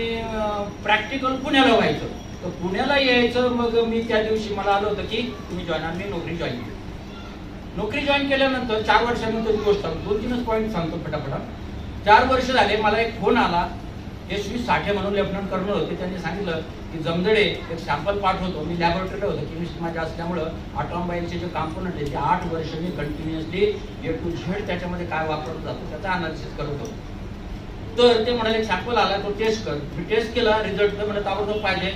प्रॅक्टिकल पुण्याला व्हायचं. तर पुण्याला यायचं. मग मी त्या दिवशी मला आलं होतं की तुम्ही जॉईन, आणि मी नोकरी जॉईन केली. नोकरी जॉईन केल्यानंतर 4 वर्षानंतर गोष्ट 2-3 पॉईंट सांगतो फटाफटा. 4 वर्ष झाले, मला एक फोन आला. SV साठे म्हणून लेफ्टनंट कर्नल होते. त्यांनी सांगितलं की जमदडे एक सॅम्पल पाठवतो. मी लॅबोरेटरीला होतो, केमिस्ट्री माझ्या असल्यामुळं ऑटोमोबाईलचे जे कॉम्पोनंट आहे ते 8 वर्ष मी कंटिन्युअसली A to Z त्याच्यामध्ये काय वापरलं जातो त्याचा अनालिसिस करत होतो. तर ते म्हणाले सॅम्पल आला, तो टेस्ट कर. मी टेस्ट केला, रिझल्ट मला ताबडतोब पाहिजे,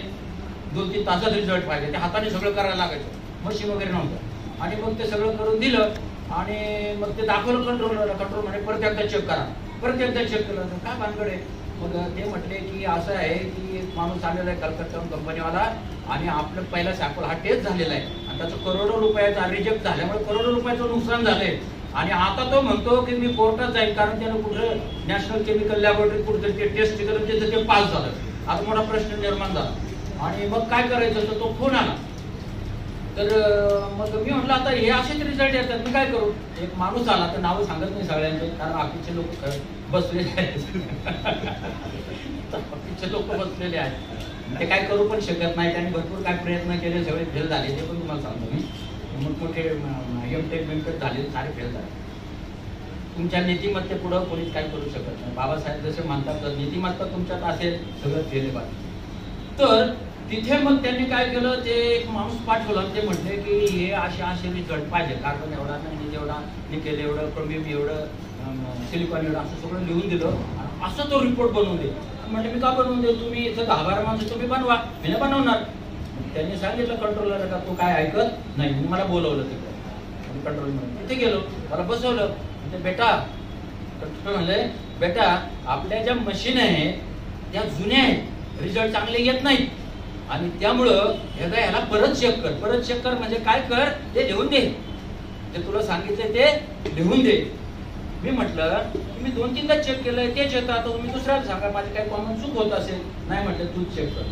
2-3 तासात रिझल्ट पाहिजे. ते हाताने सगळं करायला लागायचं, मशीन वगैरे नव्हतं. आणि मग ते सगळं करून दिलं आणि मग ते दाखवलं कंट्रोलरला. कंट्रोल म्हणजे परत एकदा चेक करा. परत एकदा चेक केलं, काय भानगड आहे. मग ते म्हटले की असं आहे की एक माणूस आलेला आहे कलकत्ता कंपनीवाला आणि आपलं पहिला सॅम्पल हा टेस्ट झालेला आहे आणि त्याचं करोडो रुपयाचा रिजेक्ट झाल्यामुळे करोडो रुपयाचं नुकसान झालंय. आणि आता तो म्हणतो की मी कोर्टात जाईल, कारण त्यानं कुठं नॅशनल केमिकल लॅबोरेटरी कुठं ते टेस्ट केलं, त्याचं ते पास झालं. आता मोठा प्रश्न निर्माण झाला आणि मग काय करायचं, तर तो फोन आला. तर मग मी म्हटलं आता हे असेच रिझल्ट येतात, मी काय करू. एक माणूस आला, तर नावं सांगत नाही सगळ्यांचे, कारण ऑफिसचे लोक बसलेले आहेत. ऑफिसचे लोक बसलेले आहेत, ते काय करू पण शकत नाही. त्यांनी भरपूर काय प्रयत्न केले, सगळे फेल झाले, ते पण तुम्हाला सांगतो मी. मग मोठे MTech झाले, सारे फेल झाले. तुमच्या नीतिमत्ते पुढं कोणीच काय करू शकत नाही. बाबासाहेब जसे म्हणतात नीतिमत्ता तुमच्यात असेल सगळं फेल पाहिजे. तर तिथे मग त्यांनी काय केलं, ते एक माणूस पाठवला. ते म्हटले की हे असे रिझल्ट पाहिजे, कार्बन एवढा, नाही एवढा, निकेल एवढं, क्रोमियम एवढं, सिलिकॉन एवढं, असं सगळं लिहून दिलं. असं तो रिपोर्ट बनवून दे. म्हणजे मी का बनवून दे, तुम्ही इथं 10-12 माणसं तुम्ही बनवा, मी नाही बनवणार. त्यांनी सांगितलं कंट्रोलर का तू काय ऐकत नाही. मग मला बोलवलं तिकडे कंट्रोल म्हणून. तिथे गेलो, मला बसवलं. म्हणजे बेटा, कंट्रोल म्हणले बेटा आपल्या ज्या मशीन आहेत त्या जुन्या आहेत, रिझल्ट चांगले येत नाहीत आणि त्यामुळं ह्याला परत चेक कर. परत चेक कर म्हणजे काय कर, ते लिहून दे, ते तुला सांगितलं ते लिहून दे. मी म्हटलं मी 2-3दा चेक केलंय, तेच येतं, आता तुम्ही दुसऱ्याला सांगा माझी काही कॉमन चूक होत असेल. नाही म्हटलं तूच चेक कर.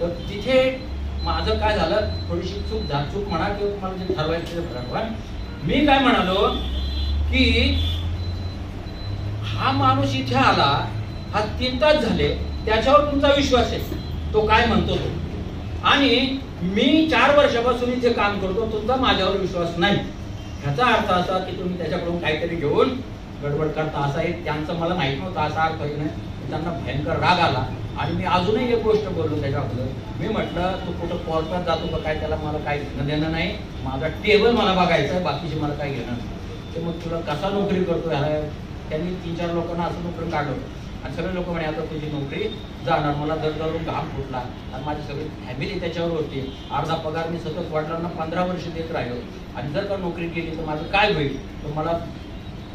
तर तिथे माझं काय झालं, थोडीशी चूक म्हणा किंवा तुम्हाला जे ठरवायचं ठरवा. मी काय म्हणालो की हा माणूस इथे आला, हा 3 तास झाले, त्याच्यावर तुमचा विश्वास आहे, तो काय म्हणतो तो, आणि मी 4 वर्षापासून इथे काम करतो, तुमचा माझ्यावर विश्वास नाही. ह्याचा अर्थ असा की तुम्ही त्याच्याकडून काहीतरी घेऊन गडबड करता, असा एक त्यांचं मला माहित नव्हतं असा अर्थ नाही. त्यांना भयंकर राग आला आणि मी अजूनही एक गोष्ट बोललो त्याच्याबद्दल. मी म्हटलं तू कुठं कोर्टात जातो का काय, त्याला मला काही घेणं देणं नाही, माझा टेबल मला बघायचा आहे, बाकीचे मला काही घेणं नाही. ते मग तुला कसा नोकरी करतो ह्याला त्यांनी 3-4 लोकांना असं नोकरी काढलं आणि सगळे लोक म्हणे आता तुझी नोकरी जाणार. मला दरदरून घाम फुटला आणि माझी सगळी फॅमिली त्याच्यावर होती. अर्धा पगार मी सतत वडिलांना 15 वर्ष देत राहिलो आणि जर का नोकरी केली तर माझं काय होईल. तर मला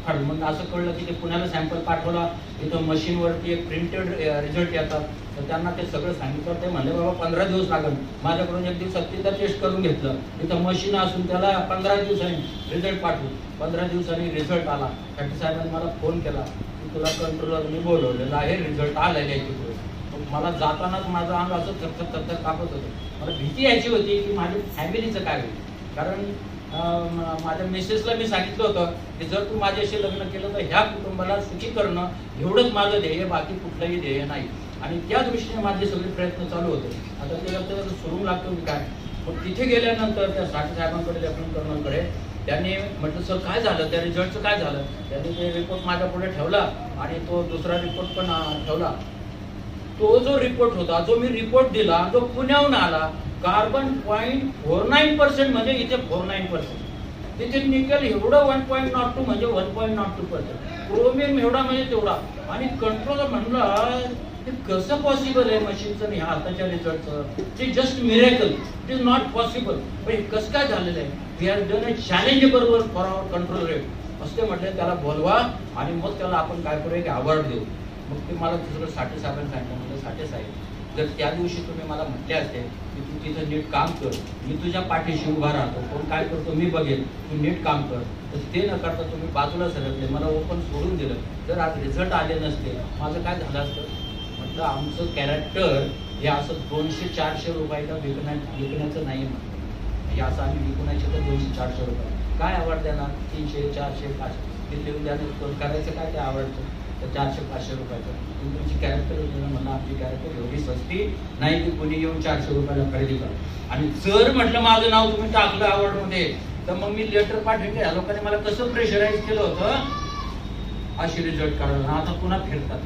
मग असं कळलं की ते पुण्याला सॅम्पल पाठवला. इथं मशीनवरती एक प्रिंटेड रिझल्ट येतात. तर त्यांना ते सगळं सांगितलं. ते म्हणले बाबा 15 दिवस लागेल. माझ्याकडून एक दिवसात तिथं टेस्ट करून घेतलं. तिथं मशीन असून त्याला 15 दिवसांनी रिझल्ट पाठवू. 15 दिवसांनी रिझल्ट आला. साठी साहेबांनी मला फोन केला की तुला कंट्रोलरने बोलवलेलं आहे, रिझल्ट आलेला आहे तिकडे. मग मला जातानाच माझं अंग असं थरथर कापत होतं. मला भीती यायची होती की माझ्या फॅमिलीचं काय होईल. कारण माझ्या मिसेसला मी सांगितलं होतं की जर तू माझ्याशी लग्न केलं तर ह्या कुटुंबाला सुखी करणं एवढंच माझं ध्येय, बाकी कुठलंही ध्येय नाही. आणि त्या दृष्टीने माझे सगळे प्रयत्न चालू होते. आता ते सोडून लागतो की काय. पण तिथे गेल्यानंतर त्या साठी साहेबांकडे, लेफ्टनंट कर्नलकडे, त्यांनी म्हटलं सर काय झालं, त्या रिझल्टचं काय झालं. त्यांनी ते रिपोर्ट माझ्या पुढे ठेवला आणि तो दुसरा रिपोर्ट पण ठेवला. तो जो रिपोर्ट होता, जो मी रिपोर्ट दिला, तो पुण्याहून आला. कार्बन 0.49% म्हणजे इथे 49%. तिथे निकेल एवढं 1.02 म्हणजे 1.02%. क्रोमियम एवढा म्हणजे तेवढा. आणि कंट्रोल म्हणलं ते कसं पॉसिबल आहे मशीनचं आणि ह्या आताच्या रिझल्टचं. ते just miracle. It is not possible. पण हे कसं काय झालेलं आहे. We have done a challengeable for our control rate असं म्हटलं. त्याला बोलवा आणि मग त्याला आपण काय करू एक अवॉर्ड देऊ. मग ते मला दुसरं साठी साहेबांनी सांगितलं. म्हणजे साठी साहेब जर त्या दिवशी तुम्ही मला म्हटले असते की तू तिथं नीट काम कर, मी तुझ्या पाठीशी उभा राहतो, कोण काय करतो मी बघेन, तू नीट काम कर. तर ते न करता तुम्ही बाजूला सरकले, मला ओपन सोडून दिलं. जर आज रिझल्ट आले नसते माझं काय झालं असतं. म्हटलं आमचं कॅरेक्टर हे असं 200-400 रुपयाला विकण्याचं नाही. म्हटलं हे असं आम्ही विकण्याचे तर 200-400 रुपये काय आवड देणार. 300-400-500 तिथे उद्या करायचं काय ते आवडतं तर 400-500 रुपयाचं. तुमची कॅरेक्टर म्हणलं आमची कॅरेक्टर एवढी सस्ती नाही की कोणी येऊन 400 रुपयाला खरेदी करा. आणि जर म्हटलं माझं नाव तुम्ही टाकलं आवडमध्ये तर मग मी लेटर पाठवले. या लोकांनी मला कसं प्रेशराईज केलं होतं अशी रिझल्ट करायला. आता पुन्हा फिरतात.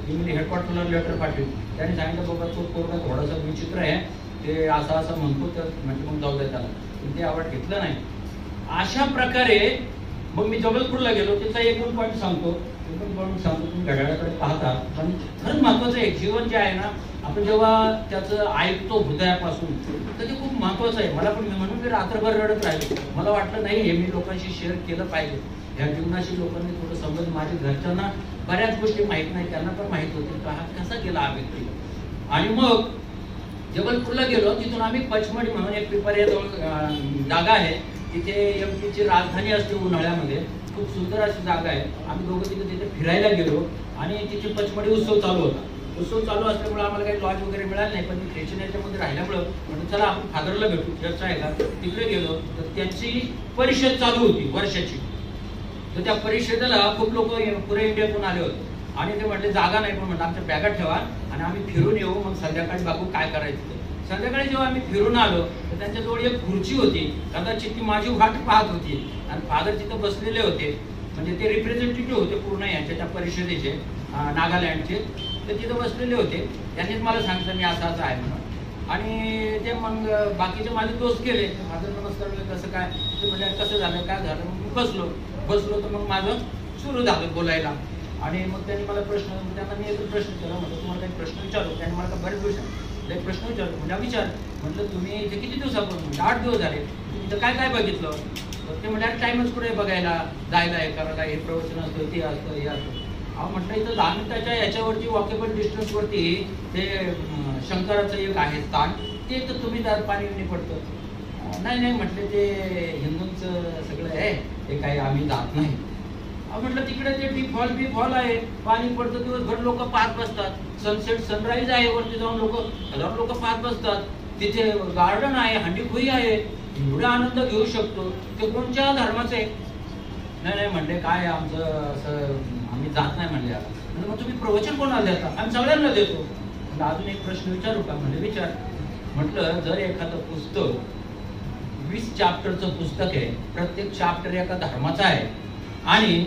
मी हेडक्वार्टरला लेटर पाठवली. त्यांनी सांगितलं बाबा तो पोरगा थोडासा विचित्र आहे, ते असं म्हणतो. तर म्हणजे मग जाऊ द्या त्याला. पण ते आवड घेतलं नाही. अशा प्रकारे मग मी जबलपूरला गेलो. त्याचा एकूण पॉईंट सांगतो. तुम्ही घड्याळाकडे पाहता. पण खरंच महत्वाचं आहे जीवन जे आहे ना, आपण जेव्हा त्याचं ऐकतो हृदयापासून तर ते खूप महत्वाचं आहे. मला पण म्हणून मी रात्रभर रडत राहिलो. मला वाटलं नाही हे मी लोकांशी शेअर केलं पाहिजे. ह्या जीवनाशी लोकांनी थोडं समज. माझ्या घरच्यांना बऱ्याच गोष्टी माहीत नाही, त्यांना पण माहीत होते हा कसा गेला हा व्यक्ती. आणि मग जबलपूरला गेलो. तिथून आम्ही पचमढी म्हणून एक पिपरियाजवळ जागा आहे. तिथे एमपीची राजधानी असते उन्हाळ्यामध्ये. खूप सुंदर अशी जागा आहे. आम्ही दोघं तिथे फिरायला गेलो आणि तिथे पचमढी उत्सव चालू होता. उत्सव चालू असल्यामुळे आम्हाला काही लॉज वगैरे मिळालं नाही. पण मी ख्रिश्चन याच्यामध्ये राहिल्यामुळं म्हणजे चला आपण फादरला भेटू, चर्च आहे का. तिकडे गेलो तर त्यांची परिषद चालू होती वर्षाची. तर त्या परिषदेला खूप लोक पुरे इंडियातून आले होते. आणि ते म्हटले जागा नाही पण म्हटलं आमच्या बॅगात ठेवा आणि आम्ही फिरून येऊ, मग संध्याकाळी बघू काय करायचं. संध्याकाळी जेव्हा आम्ही फिरून आलो तर त्यांच्याजवळ एक खुर्ची होती. कदाचित ती माझी वाट पाहत होती आणि फादर तिथं बसलेले होते. म्हणजे ते रिप्रेझेंटेटिव्ह होते पूर्ण यांच्या त्या परिषदेचे, नागालँडचे. ते तिथं बसलेले होते. त्यांनीच मला सांगितलं मी असं आहे म्हणून. आणि ते मग बाकीचे माझे दोस्त गेले. फादर नमस्कार कसं काय. ते म्हणजे कसं झालं काय झालं. मग मी बसलो तर मग माझं सुरू झालं बोलायला. आणि मग त्यांनी मला त्यांना मी एक प्रश्न केला. म्हटलं तुम्हाला काही प्रश्न विचारलो. त्यांनी मला बरेच गोष्टी प्रश्न विचारलो. म्हणजे विचार म्हटलं तुम्ही इथे किती दिवसापासून. म्हणजे 8 दिवस झाले. तुम्ही इथं काय काय बघितलं. तर ते म्हणजे टाइमच कुठे बघायला जायला हे करायला. हे प्रवचन असतं ते असतं हे असतं. अहो म्हटलं इथं 10 मिनिटाच्या याच्यावरती वॉकेबल डिस्टन्सवरती ते शंकराचं एक आहे स्थान. ते तर तुम्ही दार पाणी पडतं. नाही म्हटलं ते हिंदूंचं सगळं आहे ते काही आम्ही जात नाही. म्हटलं तिकडे ते टी फॉल आहे, पाणी पडतं दिवसभर लोक पाहत बसतात. सनसेट सनराईज आहे, वरती जाऊन हजारो लोक पाहत बसतात. तिथे गार्डन आहे, हंडीखोई आहे, एवढा आनंद घेऊ शकतो. ते कोणत्या धर्माचं आहे. नाही म्हणले काय आमचं असं आम्ही जात नाही म्हणले. मग तुम्ही प्रवचन कोणाला देता. आम्ही सगळ्यांना देतो. म्हणजे अजून एक प्रश्न विचारू का. म्हणजे विचार. म्हटलं जर एखादं पुस्तक 20 चॅप्टरचं पुस्तक आहे, प्रत्येक चॅप्टर एका धर्माचा आहे आणि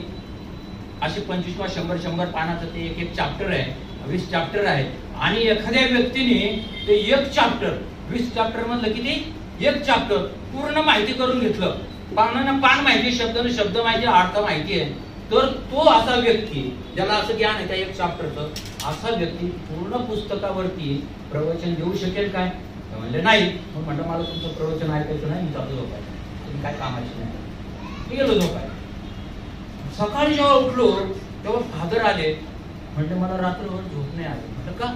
असे 25-100 पानाचं ते एक चॅप्टर आहे, 20 चॅप्टर आहे. आणि एखाद्या व्यक्तीने ते एक चॅप्टर 20 चॅप्टर मधलं किती एक चॅप्टर पूर्ण माहिती करून घेतलं. पानानं पान माहिती, शब्दानं शब्द माहिती, अर्थ माहिती आहे. तर तो असा व्यक्ती ज्याला असं ज्ञान आहे त्या एक चॅप्टरचं, असा व्यक्ती पूर्ण पुस्तकावरती प्रवचन देऊ शकेल काय? म्हणले नाही. मग म्हटलं मला तुमचं प्रवचन ऐकायचं नाही, मी जातो झोपायला, तुम्ही काय कामाची नाही. मी गेलो झोपायला. सकाळी जेव्हा उठलो तेव्हा फादर आले. म्हणजे मला रात्रभर झोप नाही आली. म्हटलं का?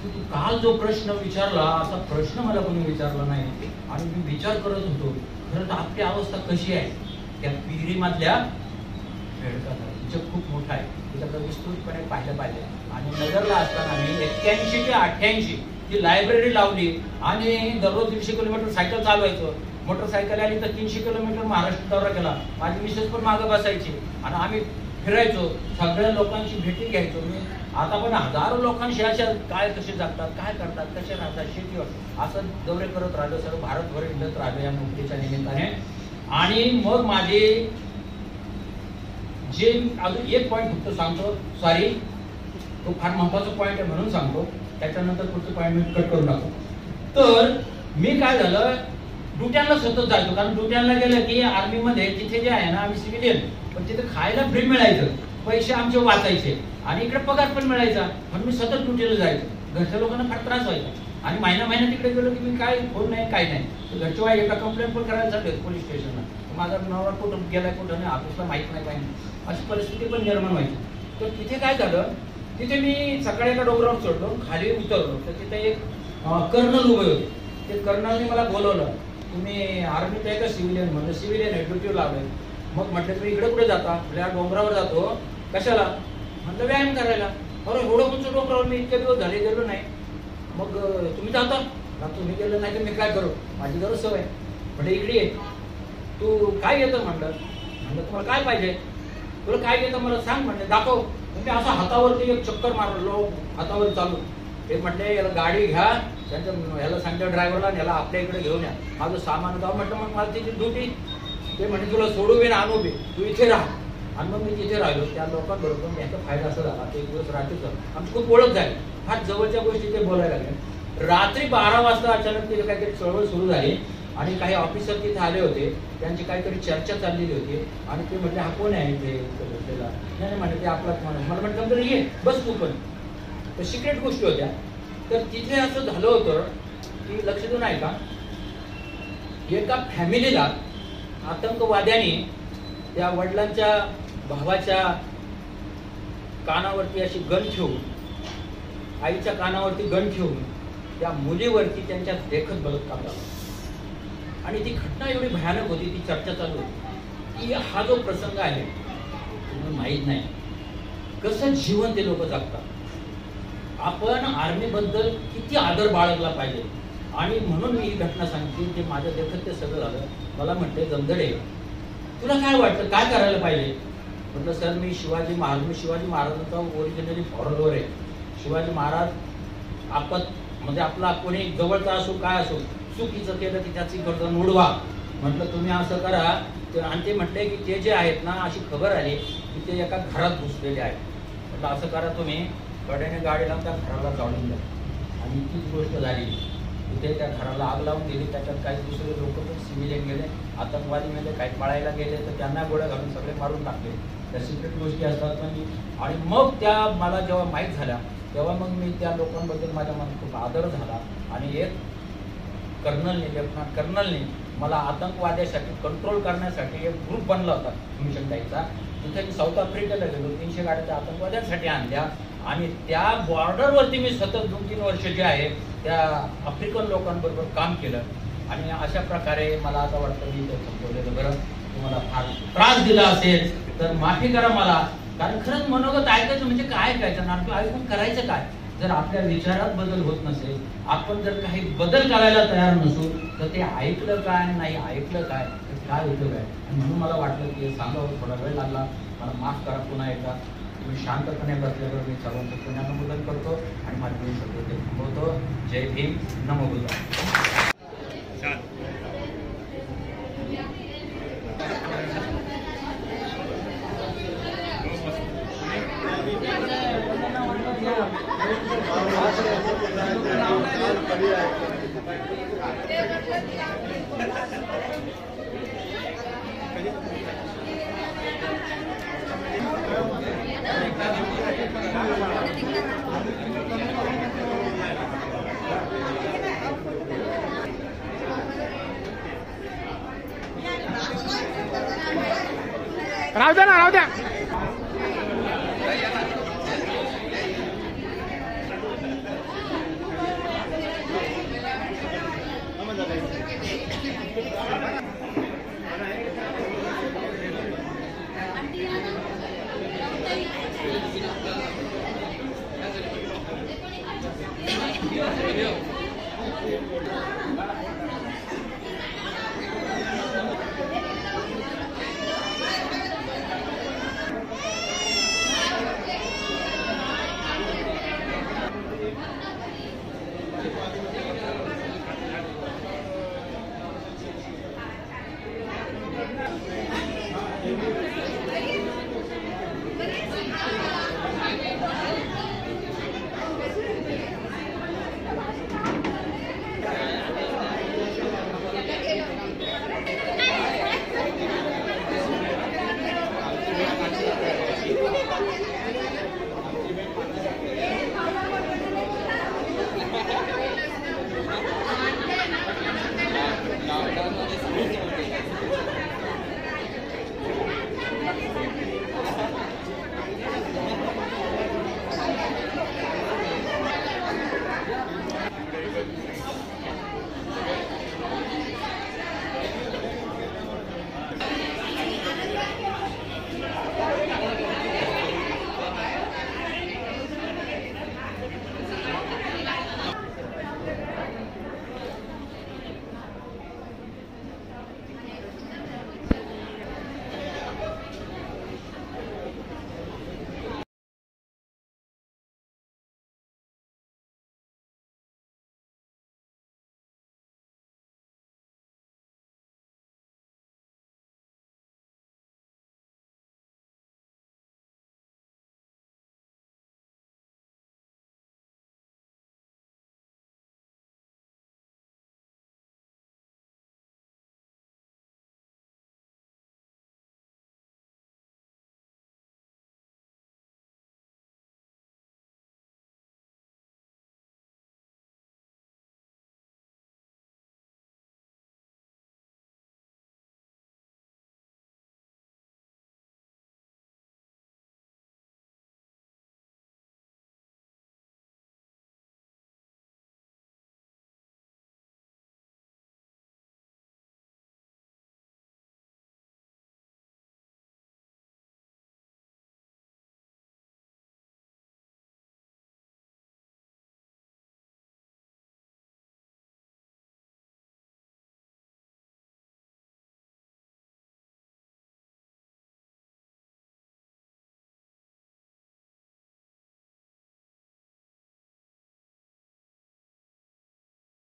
तू काल जो प्रश्न विचारला असा प्रश्न मला कोणी विचारला नाही. आणि मी विचार करत होतो खरं तर आपली अवस्था कशी आहे. त्या पिढीमधल्या जग खूप मोठा आहे, त्याच्याकडे विस्तृतपणे पाहिलं पाहिजे. आणि नगरला असताना मी 81 ते 88 ती लायब्ररी लावली आणि दररोज 150 किलोमीटर सायकल चालवायचो. मोटरसायकल आली तर 300 किलोमीटर महाराष्ट्र दौरा केला. माझी मिसेस पण मागं बसायची आणि आम्ही फिरायचो, सगळ्या लोकांची भेटी घ्यायचो. मी आता पण हजारो लोकांशी अशा काय कसे जगतात, काय करतात, कसे राहतात, शेतीवर असं दौरे करत राहिलो. सर्व भारतभर हिंडत राहिलो या नोकरीच्या निमित्ताने. आणि मग माझे जे अजून एक पॉईंट फक्त सांगतो, सॉरी तो फार महत्वाचा पॉईंट आहे म्हणून सांगतो, त्याच्यानंतर पुढचं पॉईंट मी कट करून टाकतो. तर मी काय झालं, ड्युट्यांना सतत जायचो. कारण ड्युट्यांना गेलं की आर्मीमध्ये तिथे जे आहे ना, आम्ही सिव्हिलियन, पण तिथे खायला फ्री मिळायचं, पैसे आमचे वाचायचे आणि इकडे पगार पण मिळायचा. म्हणून मी सतत ड्युटीला जायचो. घरच्या लोकांना फार त्रास व्हायचा. आणि महिना तिकडे गेलो की मी काय फोन नाही, काय नाही. तर घरचे वाई एका कंप्लेंट पण करायला चालले पोलीस स्टेशनला, माझा नवरा कुठं गेलाय कुठं नाही, ऑफिसला माहित नाही काय नाही, अशी परिस्थिती पण निर्माण व्हायची. तर तिथे काय झालं, तिथे मी सकाळी एका डोंगरावर चढलो, खाली उतरलो तर तिथे एक कर्नल उभे होते. ते कर्नलने मला बोलवलं, तुम्ही आर्मीत आहे का सिव्हिलियन? म्हणलं सिव्हिलियन आहे, ड्युटीवर लावलंय. मग म्हटलं तुम्ही इकडे कुठे जाता? आपल्या डोंगरावर जातो. कशाला? म्हटलं व्यायाम करायला. अरे एवढं उंच डोंगरावर मी इतके दिवस झाले गेलो नाही. मग तुम्ही जाता? तुम्ही गेलं नाही तर मी काय करू, माझी जरूर सवय. म्हणजे इकडे ये, तू काय येतं? म्हणलं तुम्हाला काय पाहिजे, तुला काय येतं मला सांग. म्हणलं दाखव. म्हणजे असं हातावरती एक चक्कर मारलो, हातावर चालू. ते म्हटले याला गाडी घ्या, त्यांच्या ह्याला सांगता ड्रायव्हरला याला आपल्या इकडे घेऊन या, माझं सामान जाऊ. म्हटलं मग मला तिची ड्युटी. ते म्हणजे तुला सोडू बी ना आणू बी, तू इथे राहा. आणि मग मी तिथे राहिलो. त्या लोकांबरोबर याचा फायदा असा झाला, ते एक दिवस रात्रीचं आमची खूप ओळख झाली, फार जवळच्या गोष्टी ते बोलायला लागले. रात्री 12 वाजता अचानक तिथे काहीतरी चळवळ सुरू झाली आणि काही ऑफिसर तिथे आले होते. त्यांची काहीतरी चर्चा चाललेली होती आणि ते म्हटले हा कोण आहे इथे बसलेला? नाही म्हटलं ते आपलाच माणूस. मला म्हटलं तर ये बस तू पण. तर सिक्रेट गोष्टी होत्या. तर तिथे असं झालं होतं की लक्ष देऊन आहे का, एका फॅमिलीला आतंकवाद्यांनी त्या वडिलांच्या भावाच्या कानावरती अशी गन ठेवून, आईच्या कानावरती गन ठेवून त्या मुलीवरती त्यांच्या देखत बलात्कार झाला. आणि ती घटना एवढी भयानक होती, ती चर्चा चालू होती की हा जो प्रसंग आहे तुम्हाला माहित नाही कसं जीवन ते लोक जगतात. आपण आर्मी बद्दल किती आदर बाळगला पाहिजे. आणि म्हणून मी ही घटना सांगितली की माझ्या देखत ते सगळं झालं. मला म्हटले जमदडे तुला काय वाटतं, काय करायला पाहिजे? म्हटलं सर मी शिवाजी महाराजांचा ओरिजिनली फॉलोअर आहे. शिवाजी महाराज म्हणजे आपला कोणी जवळचा असो काय असो, चुकीचं केलं की त्याची गर्दन उडवा. म्हटलं तुम्ही असं करा. आणि ते म्हटले की ते जे आहेत ना, अशी खबर आली की ते एका घरात घुसलेले आहेत. म्हटलं असं करा तुम्ही कडेने गाडी लावून त्या घराला जाळून द्या. आणि तीच गोष्ट झाली. तिथे त्या घराला आग लावून दिली. त्याच्यात काही दुसरे लोक पण सिव्हिलियन गेले, आतंकवादी गेले, काही पळायला गेले तर त्यांना गोळ्या घालून सगळे मारून टाकले. त्या सिक्रेट गोष्टी असतात. आणि मग त्या मला जेव्हा माहीत झाल्या तेव्हा मग मी त्या लोकांबद्दल माझ्या मनात खूप आदर झाला. आणि एक कर्नलने मला आतंकवाद्यासाठी कंट्रोल करण्यासाठी एक ग्रुप बनला होता मिशन टाईपचा. तिथे मी साऊथ आफ्रिकेला गेलो, 300 गाड्या त्या आतंकवाद्यांसाठी आणल्या. आणि त्या बॉर्डरवरती मी सतत 2-3 वर्ष जे आहे त्या आफ्रिकन लोकांबरोबर काम केलं. आणि अशा प्रकारे मला आता वाटतं मी ते संपवलेलं बरं. तुम्हाला फार त्रास दिला असेल तर माफी करा मला. कारण खरंच मनोगत ऐकायचं म्हणजे काय ऐकायचं ना, ऐकून करायचं काय? जर आपल्या विचारात बदल होत नसेल, आपण जर काही बदल करायला तयार नसू तर ते ऐकलं काय, नाही ऐकलं काय, काय उपयोग आहे? आणि म्हणून मला वाटलं की सांगावं, थोडा वेळ लागला, मला माफ करा पुन्हा एकदा. तुम्ही शांतपणे बसल्यावर मी सर्वांचं पुण्यानुमोदन करतो आणि माझे सगळं ते थांबवतो. जय भीम, नमो बुद्धाय. राहू द्या ना, राहू द्या. नमस्कार.